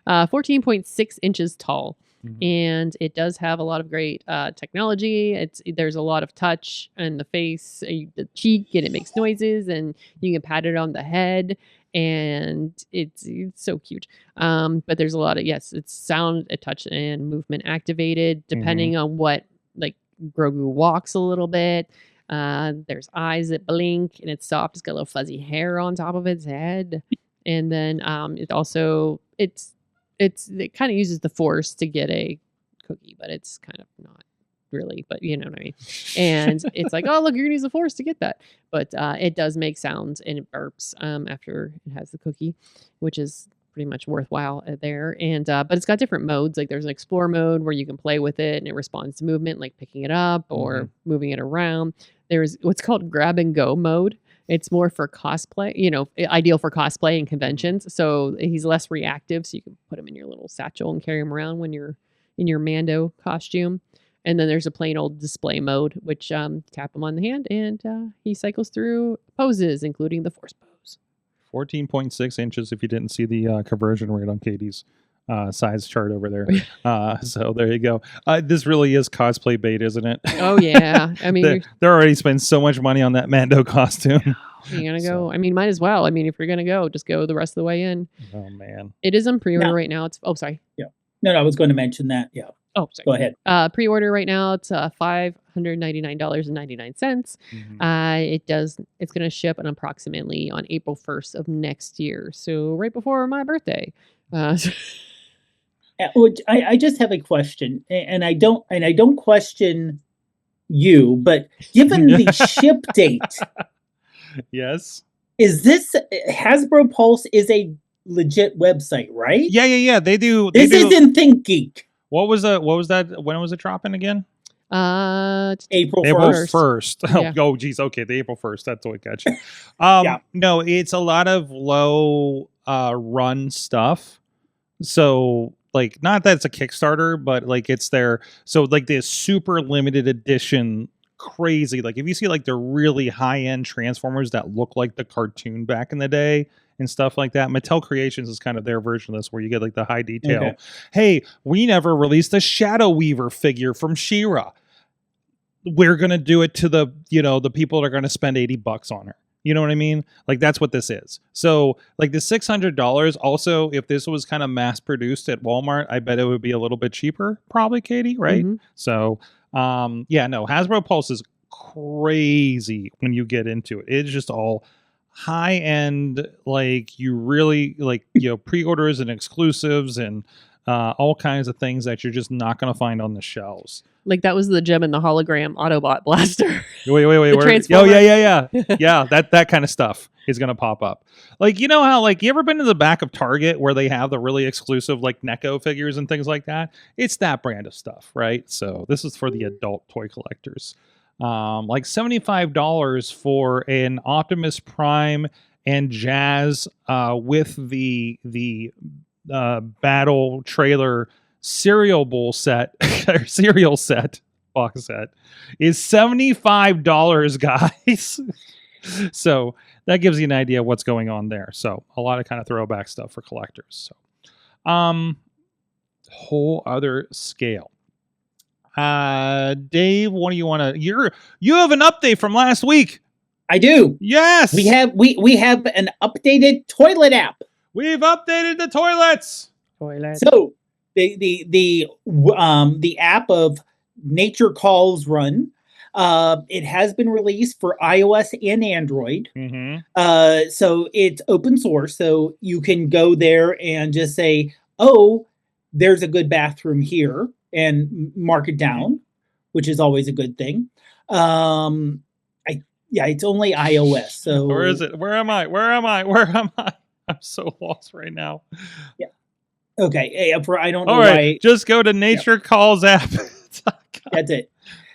14.6 inches tall, and it does have a lot of great technology. There's a lot of touch in the face, the cheek, and it makes noises, and you can pat it on the head. And it's so cute. But there's a lot of, it's sound, touch, and movement activated, depending on what, like Grogu walks a little bit. There's eyes that blink, and it's soft. It's got a little fuzzy hair on top of its head. And then it also, it kind of uses the Force to get a cookie, but it's kind of not really, but you know what I mean. And it's like, oh, look, you're gonna use the Force to get that. But it does make sounds, and it burps after it has the cookie, which is pretty much worthwhile there. And but it's got different modes. Like there's an explore mode where you can play with it and it responds to movement, like picking it up or moving it around. There's what's called grab and go mode. It's more for cosplay, ideal for cosplay and conventions. So he's less reactive, so you can put him in your little satchel and carry him around when you're in your Mando costume. And then there's a plain old display mode, which tap him on the hand, and he cycles through poses, including the Force pose. 14.6 inches if you didn't see the conversion rate on Katie's size chart over there. So there you go. This really is cosplay bait, isn't it? Oh, yeah. I mean, they're already spending so much money on that Mando costume. You're going to go. I mean, might as well. I mean, if you're going to go, just go the rest of the way in. Oh, man. It is on pre-order right now. Sorry. Yeah. No, I was going to mention that. Yeah. Oh, sorry. Go ahead. Pre-order right now. It's $599.99. It's going to ship approximately on April 1st of next year. So right before my birthday. I just have a question, and I don't question you, but given the ship date, yes, is this Hasbro Pulse is a legit website, right? Yeah. They do. This isn't Think Geek. What was that? When was it dropping again? April 1st. Yeah. Oh, geez. Okay, the April 1st. That's what got you. No, it's a lot of low run stuff. So, like, not that it's a Kickstarter, but like it's their this super limited edition, crazy. Like, if you see like the really high end Transformers that look like the cartoon back in the day and stuff like that, Mattel Creations is kind of their version of this, where you get like the high detail. Okay. Hey, we never released a Shadow Weaver figure from She-Ra. We're gonna do it to the people that are gonna spend $80 on her. You know what I mean? Like, that's what this is. So like the $600. Also, if this was kind of mass produced at Walmart, I bet it would be a little bit cheaper, probably, Katie, right? So Hasbro Pulse is crazy when you get into it. It's just all high end, like you really like, pre-orders and exclusives and all kinds of things that you're just not going to find on the shelves. Like that was the gem in the hologram Autobot blaster. Wait. Oh, yeah. Yeah, that kind of stuff is going to pop up. Like, you know how, like, you ever been to the back of Target where they have the really exclusive, like, Neko figures and things like that? It's that brand of stuff, right? So this is for the adult toy collectors. Like $75 for an Optimus Prime and Jazz with the battle trailer cereal bowl set or cereal set box set is $75, guys. So that gives you an idea of what's going on there. So a lot of kind of throwback stuff for collectors. So whole other scale. Dave, what do you want to? You have an update from last week. I do. Yes, we have an updated toilet app. We've updated the toilets. So the app of Nature Calls Run, it has been released for iOS and Android. So it's open source, so you can go there and just say, "Oh, there's a good bathroom here," and mark it down, which is always a good thing. It's only iOS. So where is it? Where am I? I'm so lost right now. Yeah. Okay. I don't know. All right. Just go to Nature Calls app. That's it.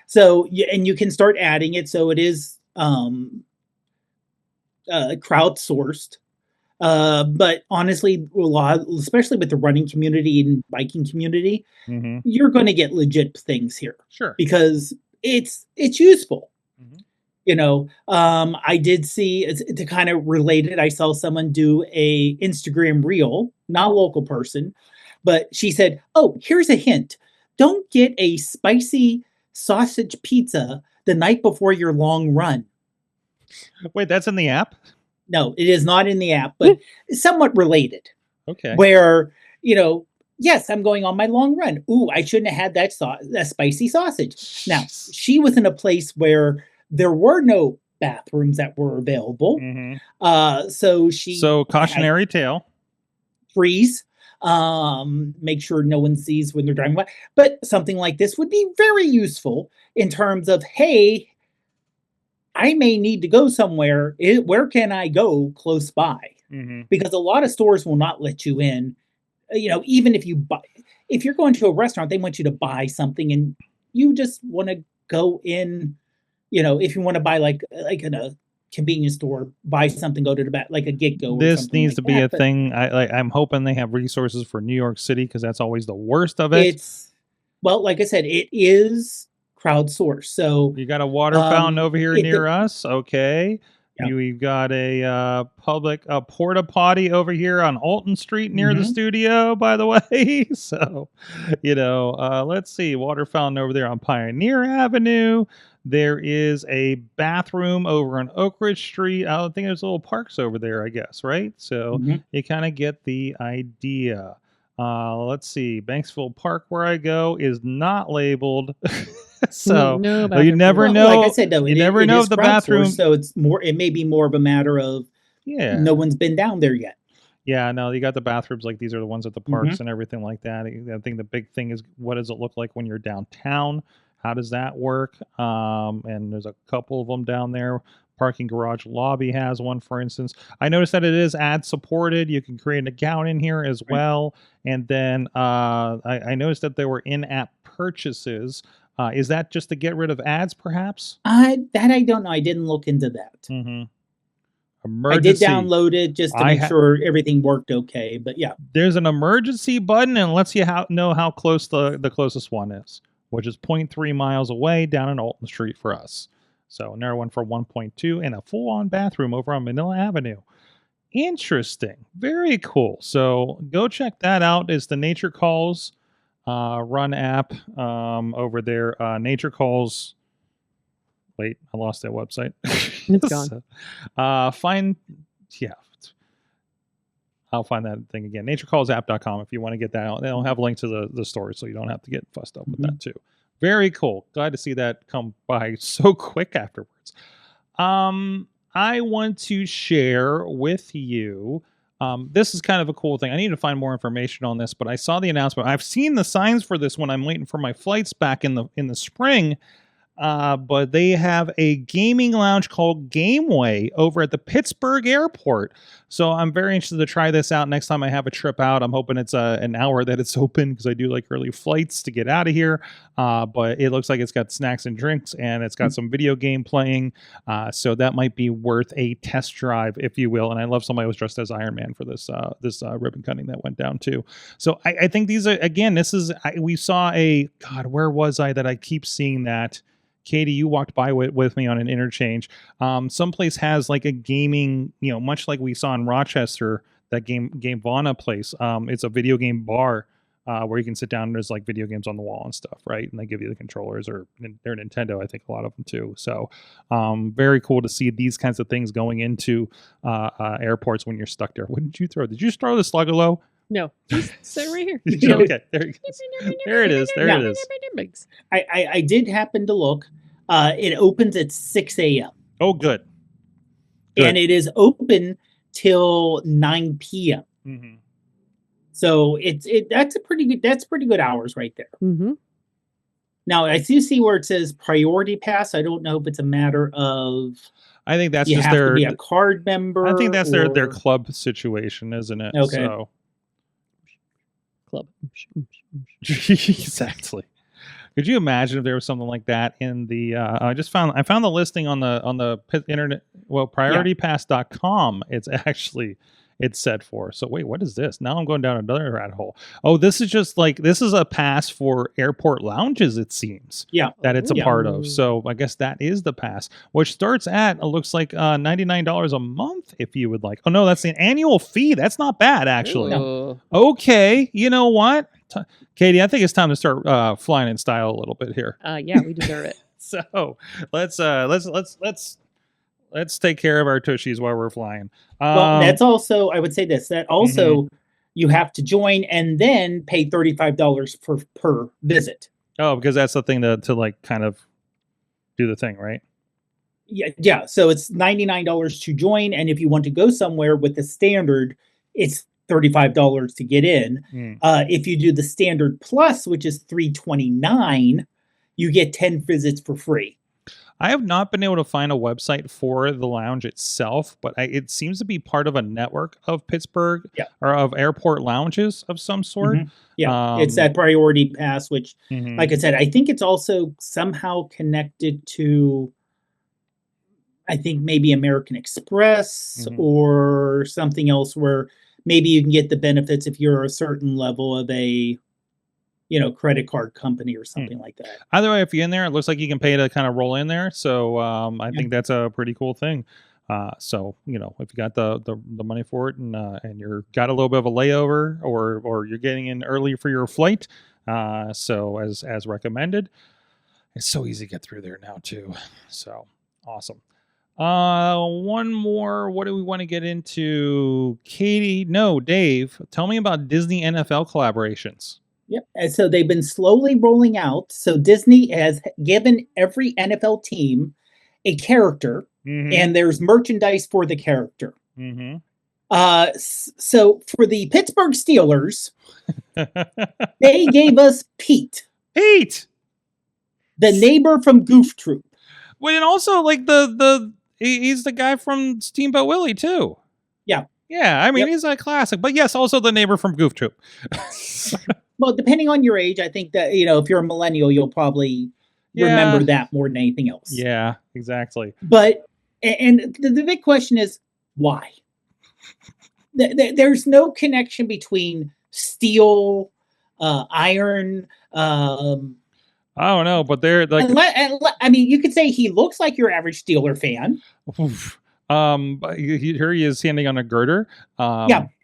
So and you can start adding it. So it is crowdsourced. But honestly, a lot, especially with the running community and biking community, Mm-hmm. you're going to get legit things here. Sure. Because it's useful. Mm-hmm. You know, I did see, to kind of relate it, I saw someone do a Instagram reel, not a local person, but she said, "Oh, here's a hint. Don't get a spicy sausage pizza the night before your long run." Wait, that's in the app? No, it is not in the app, but somewhat related. Okay. Where, you know, yes, I'm going on my long run. Ooh, I shouldn't have had that spicy sausage. Now, she was in a place where there were no bathrooms that were available. Mm-hmm. So cautionary tale. Freeze. Make sure no one sees when they're driving by. But something like this would be very useful in terms of, hey, I may need to go somewhere. Where can I go close by? Mm-hmm. Because a lot of stores will not let you in. You know, even if you're going to a restaurant, they want you to buy something, and you just want to go in. You know, if you want to buy like in a convenience store, buy something, go to the back, like a Get-Go. This needs to be a thing. I'm hoping they have resources for New York City, because that's always the worst of it. Well, like I said, it is crowdsourced. So you got a water fountain over here near us. Okay. Yeah. We've got a porta potty over here on Alton Street near the studio, by the way. So, let's see. Water fountain over there on Pioneer Avenue. There is a bathroom over on Oak Ridge Street. I don't think there's little parks over there, I guess, right? So you kind of get the idea. Let's see. Banksville Park, where I go, is not labeled. So you never know. Like I said, though, you never know if the bathroom. So it may be more of a matter of no one's been down there yet. Yeah, no, you got the bathrooms, like these are the ones at the parks and everything like that. I think the big thing is, what does it look like when you're downtown? How does that work? And there's a couple of them down there. Parking Garage Lobby has one, for instance. I noticed that it is ad supported. You can create an account in here as well. And then I noticed that there were in-app purchases. Is that just to get rid of ads, perhaps? I don't know. I didn't look into that. Emergency. I did download it just to make sure everything worked okay. But yeah, there's an emergency button, and lets you know how close the closest one is, which is 0.3 miles away down in Alton Street for us. So another one for 1.2, and a full-on bathroom over on Manila Avenue. Interesting. Very cool. So go check that out. It's the Nature Calls Run app over there. Nature Calls. Wait, I lost that website. It's gone. I'll find that thing again. naturecallsapp.com if you want to get that out. They'll have a link to the story, so you don't have to get fussed up with that too. Very cool. Glad to see that come by so quick afterwards. I want to share with you. This is kind of a cool thing. I need to find more information on this, but I saw the announcement. I've seen the signs for this when I'm waiting for my flights back in the spring. But they have a gaming lounge called Gameway over at the Pittsburgh airport. So I'm very interested to try this out next time I have a trip out. I'm hoping it's an hour that it's open, because I do like early flights to get out of here. But it looks like it's got snacks and drinks, and it's got some video game playing. So that might be worth a test drive, if you will. And I love somebody who was dressed as Iron Man for this ribbon cutting that went down too. So I think these are, again, we saw where was I that I keep seeing that? Katie, you walked by with me on an interchange. Someplace has like a gaming, much like we saw in Rochester, that Game Vana place. It's a video game bar where you can sit down and there's like video games on the wall and stuff, right? And they give you the controllers, or they're Nintendo, I think, a lot of them too. So very cool to see these kinds of things going into airports when you're stuck there. What did you throw? Did you throw the Slugalo? No, just sit right here. Okay, there you go. There it is. There it is. I did happen to look. It opens at 6 a.m. Oh, good. And it is open till 9 p.m. Mm-hmm. So that's pretty good hours right there. Mm-hmm. Now I do see where it says priority pass. I don't know if it's a matter of. I think that's you just have to be a card member. I think that's their club situation, isn't it? Okay. So. Club. Exactly. Could you imagine if there was something like that in the? I found the listing on the internet. Well, prioritypass.com. It's actually it's set for. So wait, what is this? Now I'm going down another rabbit hole. Oh, this is just like, this is a pass for airport lounges, it seems. Yeah. That it's a Yeah. part of. So I guess that is the pass, which starts at, it looks like $99 a month if you would like. Oh no, that's an annual fee. That's not bad, actually. Ooh. Okay, you know what? Katie, I think it's time to start flying in style a little bit here. Yeah, we deserve it. So let's take care of our tushies while we're flying. Well, that's also, I would say this, that also you have to join and then pay $35 per visit. Oh, because that's the thing to like kind of do the thing, right? Yeah. So it's $99 to join, and if you want to go somewhere with the standard, it's $35 to get in. If you do the standard plus, which is $329, you get 10 visits for free. I have not been able to find a website for the lounge itself, but it seems to be part of a network of Pittsburgh or of airport lounges of some sort. Yeah, it's that priority pass, which, like I said, I think it's also somehow connected to, I think maybe American Express or something else, where maybe you can get the benefits if you're a certain level of a, credit card company or something like that. Either way, if you're in there, it looks like you can pay to kind of roll in there. So I think that's a pretty cool thing. So, if you got the money for it and you're got a little bit of a layover or you're getting in early for your flight, so as recommended, it's so easy to get through there now too. So awesome. One more. What do we want to get into? Katie? No, Dave. Tell me about Disney NFL collaborations. Yep. And so they've been slowly rolling out. So Disney has given every NFL team a character, and there's merchandise for the character. So for the Pittsburgh Steelers, they gave us Pete. Pete, the neighbor from Goof Troop. Well, and also like he's the guy from Steamboat Willie too. Yeah. I mean, he's a classic. But yes, also the neighbor from Goof Troop. Well, depending on your age, I think that, if you're a millennial, you'll probably remember that more than anything else. Yeah, exactly. But, and the big question is, why? There's no connection between steel, iron. I don't know, but they're like, I mean, you could say he looks like your average Steeler fan. Here he is handing on a girder.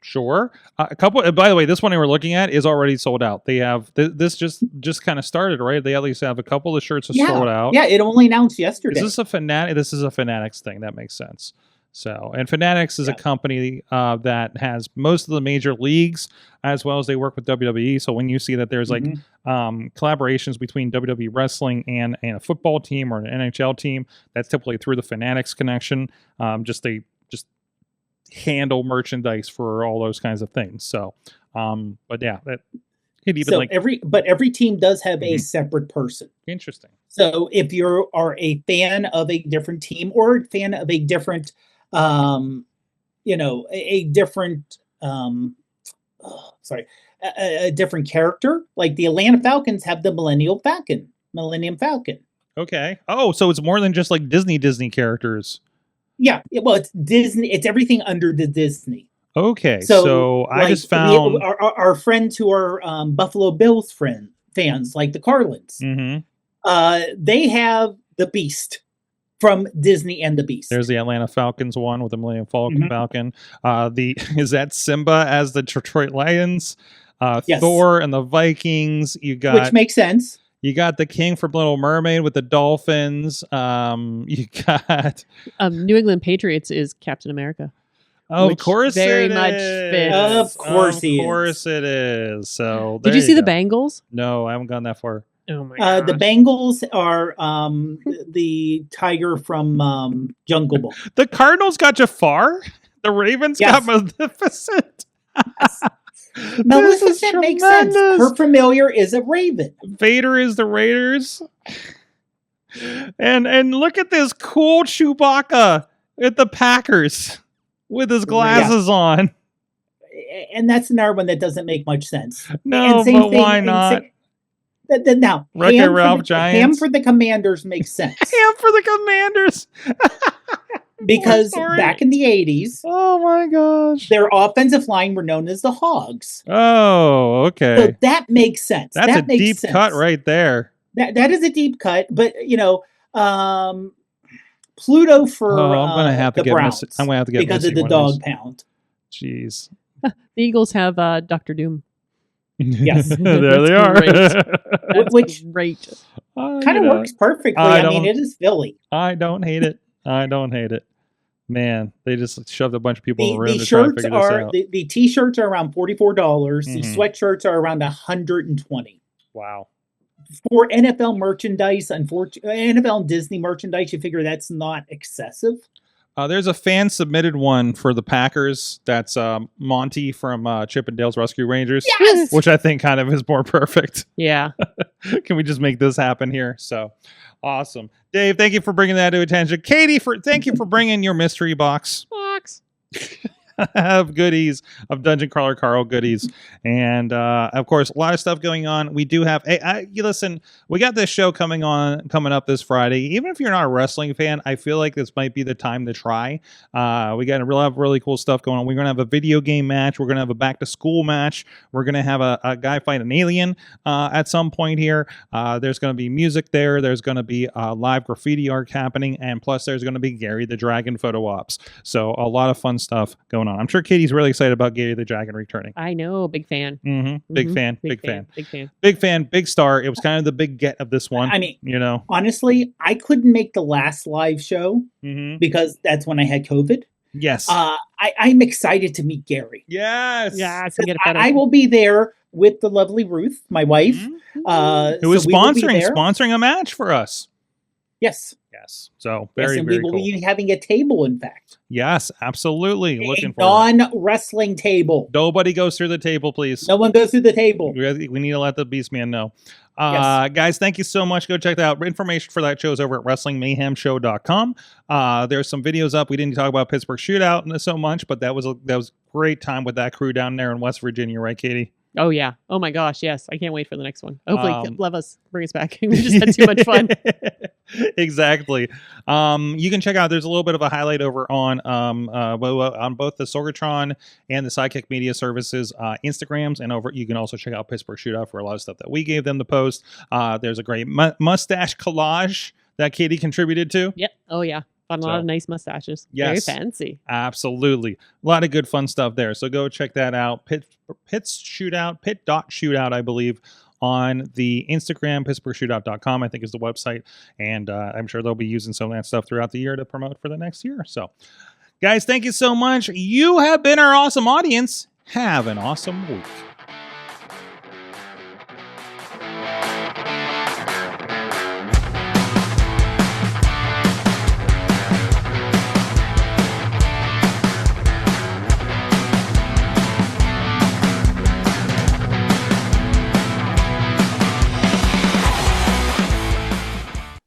Sure. A couple. By the way, this one we were looking at is already sold out. They have this just kind of started, right? They at least have a couple of shirts sold out. Yeah, it only announced yesterday. Is this a Fanatic? This is a Fanatics thing. That makes sense. So, and Fanatics is a company that has most of the major leagues, as well as they work with WWE. So when you see that there's like collaborations between WWE wrestling and a football team or an NHL team, that's typically through the Fanatics connection. They just handle merchandise for all those kinds of things. So, but yeah, that could even every team does have a separate person. Interesting. So if you are a fan of a different team or a fan of a different a different character, like the Atlanta Falcons have the Millennium Falcon. Okay. Oh, so it's more than just like Disney characters. Yeah. Well, it's Disney. It's everything under the Disney. Okay. So I just found our friends who are Buffalo Bills fans, like the Carlins. They have the Beast from Disney and the Beast. There's the Atlanta Falcons one with the Millennium Falcon. Is that Simba as the Detroit Lions? Yes. Thor and the Vikings. Which makes sense. You got the King from Little Mermaid with the dolphins. You got New England Patriots is Captain America. Oh, of course, very much fits. Of course it is. So, did you see the Bengals? No, I haven't gone that far. Oh my god! The Bengals are the tiger from Jungle Book. The Cardinals got Jafar. The Ravens got Maleficent. Maleficent makes sense. Her familiar is a raven. Vader is the Raiders. And look at this cool Chewbacca at the Packers with his glasses on. And that's another one that doesn't make much sense. No, but why not? Now, Wreck-It Ralph Giants. Ham for the Commanders makes sense. Ham for the Commanders. Because back in the 80s, oh my gosh, their offensive line were known as the Hogs. Oh, okay. So that makes sense. That's that a makes deep sense. cut right there. That is a deep cut, but Pluto for I'm gonna have to the Browns. I'm gonna have to get because of the dog pound. Jeez. The Eagles have Dr. Doom. Yes. There they are. Which great. Kind of works perfectly. I mean, it is Philly. I don't hate it. Man, they just shoved a bunch of people in the room to try and figure this out. The t-shirts are around $44. The sweatshirts are around $120. Wow. For NFL merchandise, NFL and Disney merchandise, you figure that's not excessive. There's a fan submitted one for the Packers. That's Monty from Chip and Dale's Rescue Rangers. Yes! Which I think kind of is more perfect. Yeah. Can we just make this happen here? So awesome. Dave, thank you for bringing that to attention. Katie, thank you for bringing your mystery box. Of goodies, of Dungeon Crawler Carl goodies, and of course a lot of stuff going on. We do have you listen, we got this show coming up this Friday. Even if you're not a wrestling fan, I feel like this might be the time to try. We got a really cool stuff going on. We're gonna have a video game match, we're gonna have a back to school match, we're gonna have a guy fight an alien at some point here. There's gonna be music there's gonna be live graffiti art happening, and plus there's gonna be Gary the Dragon photo ops. So a lot of fun stuff going on. I'm sure Katie's really excited about Gary the Dragon returning. I know, big fan. Big fan. Big star. It was kind of the big get of this one. I mean, honestly, I couldn't make the last live show because that's when I had COVID. Yes. I'm excited to meet Gary. Yes. I will be there with the lovely Ruth, my wife, who is sponsoring a match for us. Yes. So very we will be having a table, in fact. Yes, absolutely. Looking for non-wrestling table. Nobody goes through the table, please. No one goes through the table. We need to let the Beastman know. Guys, thank you so much. Go check that out. Information for that show is over at WrestlingMayhemShow.com. There's some videos up. We didn't talk about Pittsburgh Shootout so much, but that was a great time with that crew down there in West Virginia, right, Katie? Oh, yeah. Oh, my gosh. Yes. I can't wait for the next one. Hopefully, let us bring us back. We just had too much fun. Exactly. You can check out, there's a little bit of a highlight over on both the Sorgatron and the Sidekick Media Services Instagrams, and you can also check out Pittsburgh Shootout for a lot of stuff that we gave them to post. There's a great mustache collage that Katie contributed to. Yep. Oh, yeah. A lot of nice mustaches. Yes. Very fancy. Absolutely. A lot of good fun stuff there. So go check that out. Pitt's Shootout, Pit.Shootout, I believe, on the Instagram. PittsburghShootout.com, I think, is the website. And I'm sure they'll be using some of that stuff throughout the year to promote for the next year. So, guys, thank you so much. You have been our awesome audience. Have an awesome week.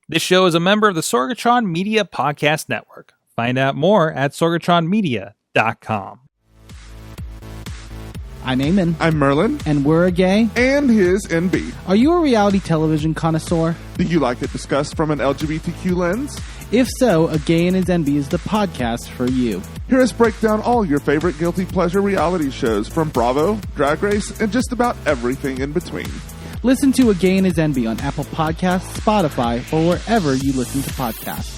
This show is a member of the Sorgatron Media Podcast Network. Find out more at sorgatronmedia.com. I'm Eamon. I'm Merlin. And we're a gay. And his NB. Are you a reality television connoisseur? Do you like it discussed from an LGBTQ lens? If so, A Gay and His NB is the podcast for you. Hear us break down all your favorite guilty pleasure reality shows from Bravo, Drag Race, and just about everything in between. Listen to A Gay and His NB on Apple Podcasts, Spotify, or wherever you listen to podcasts.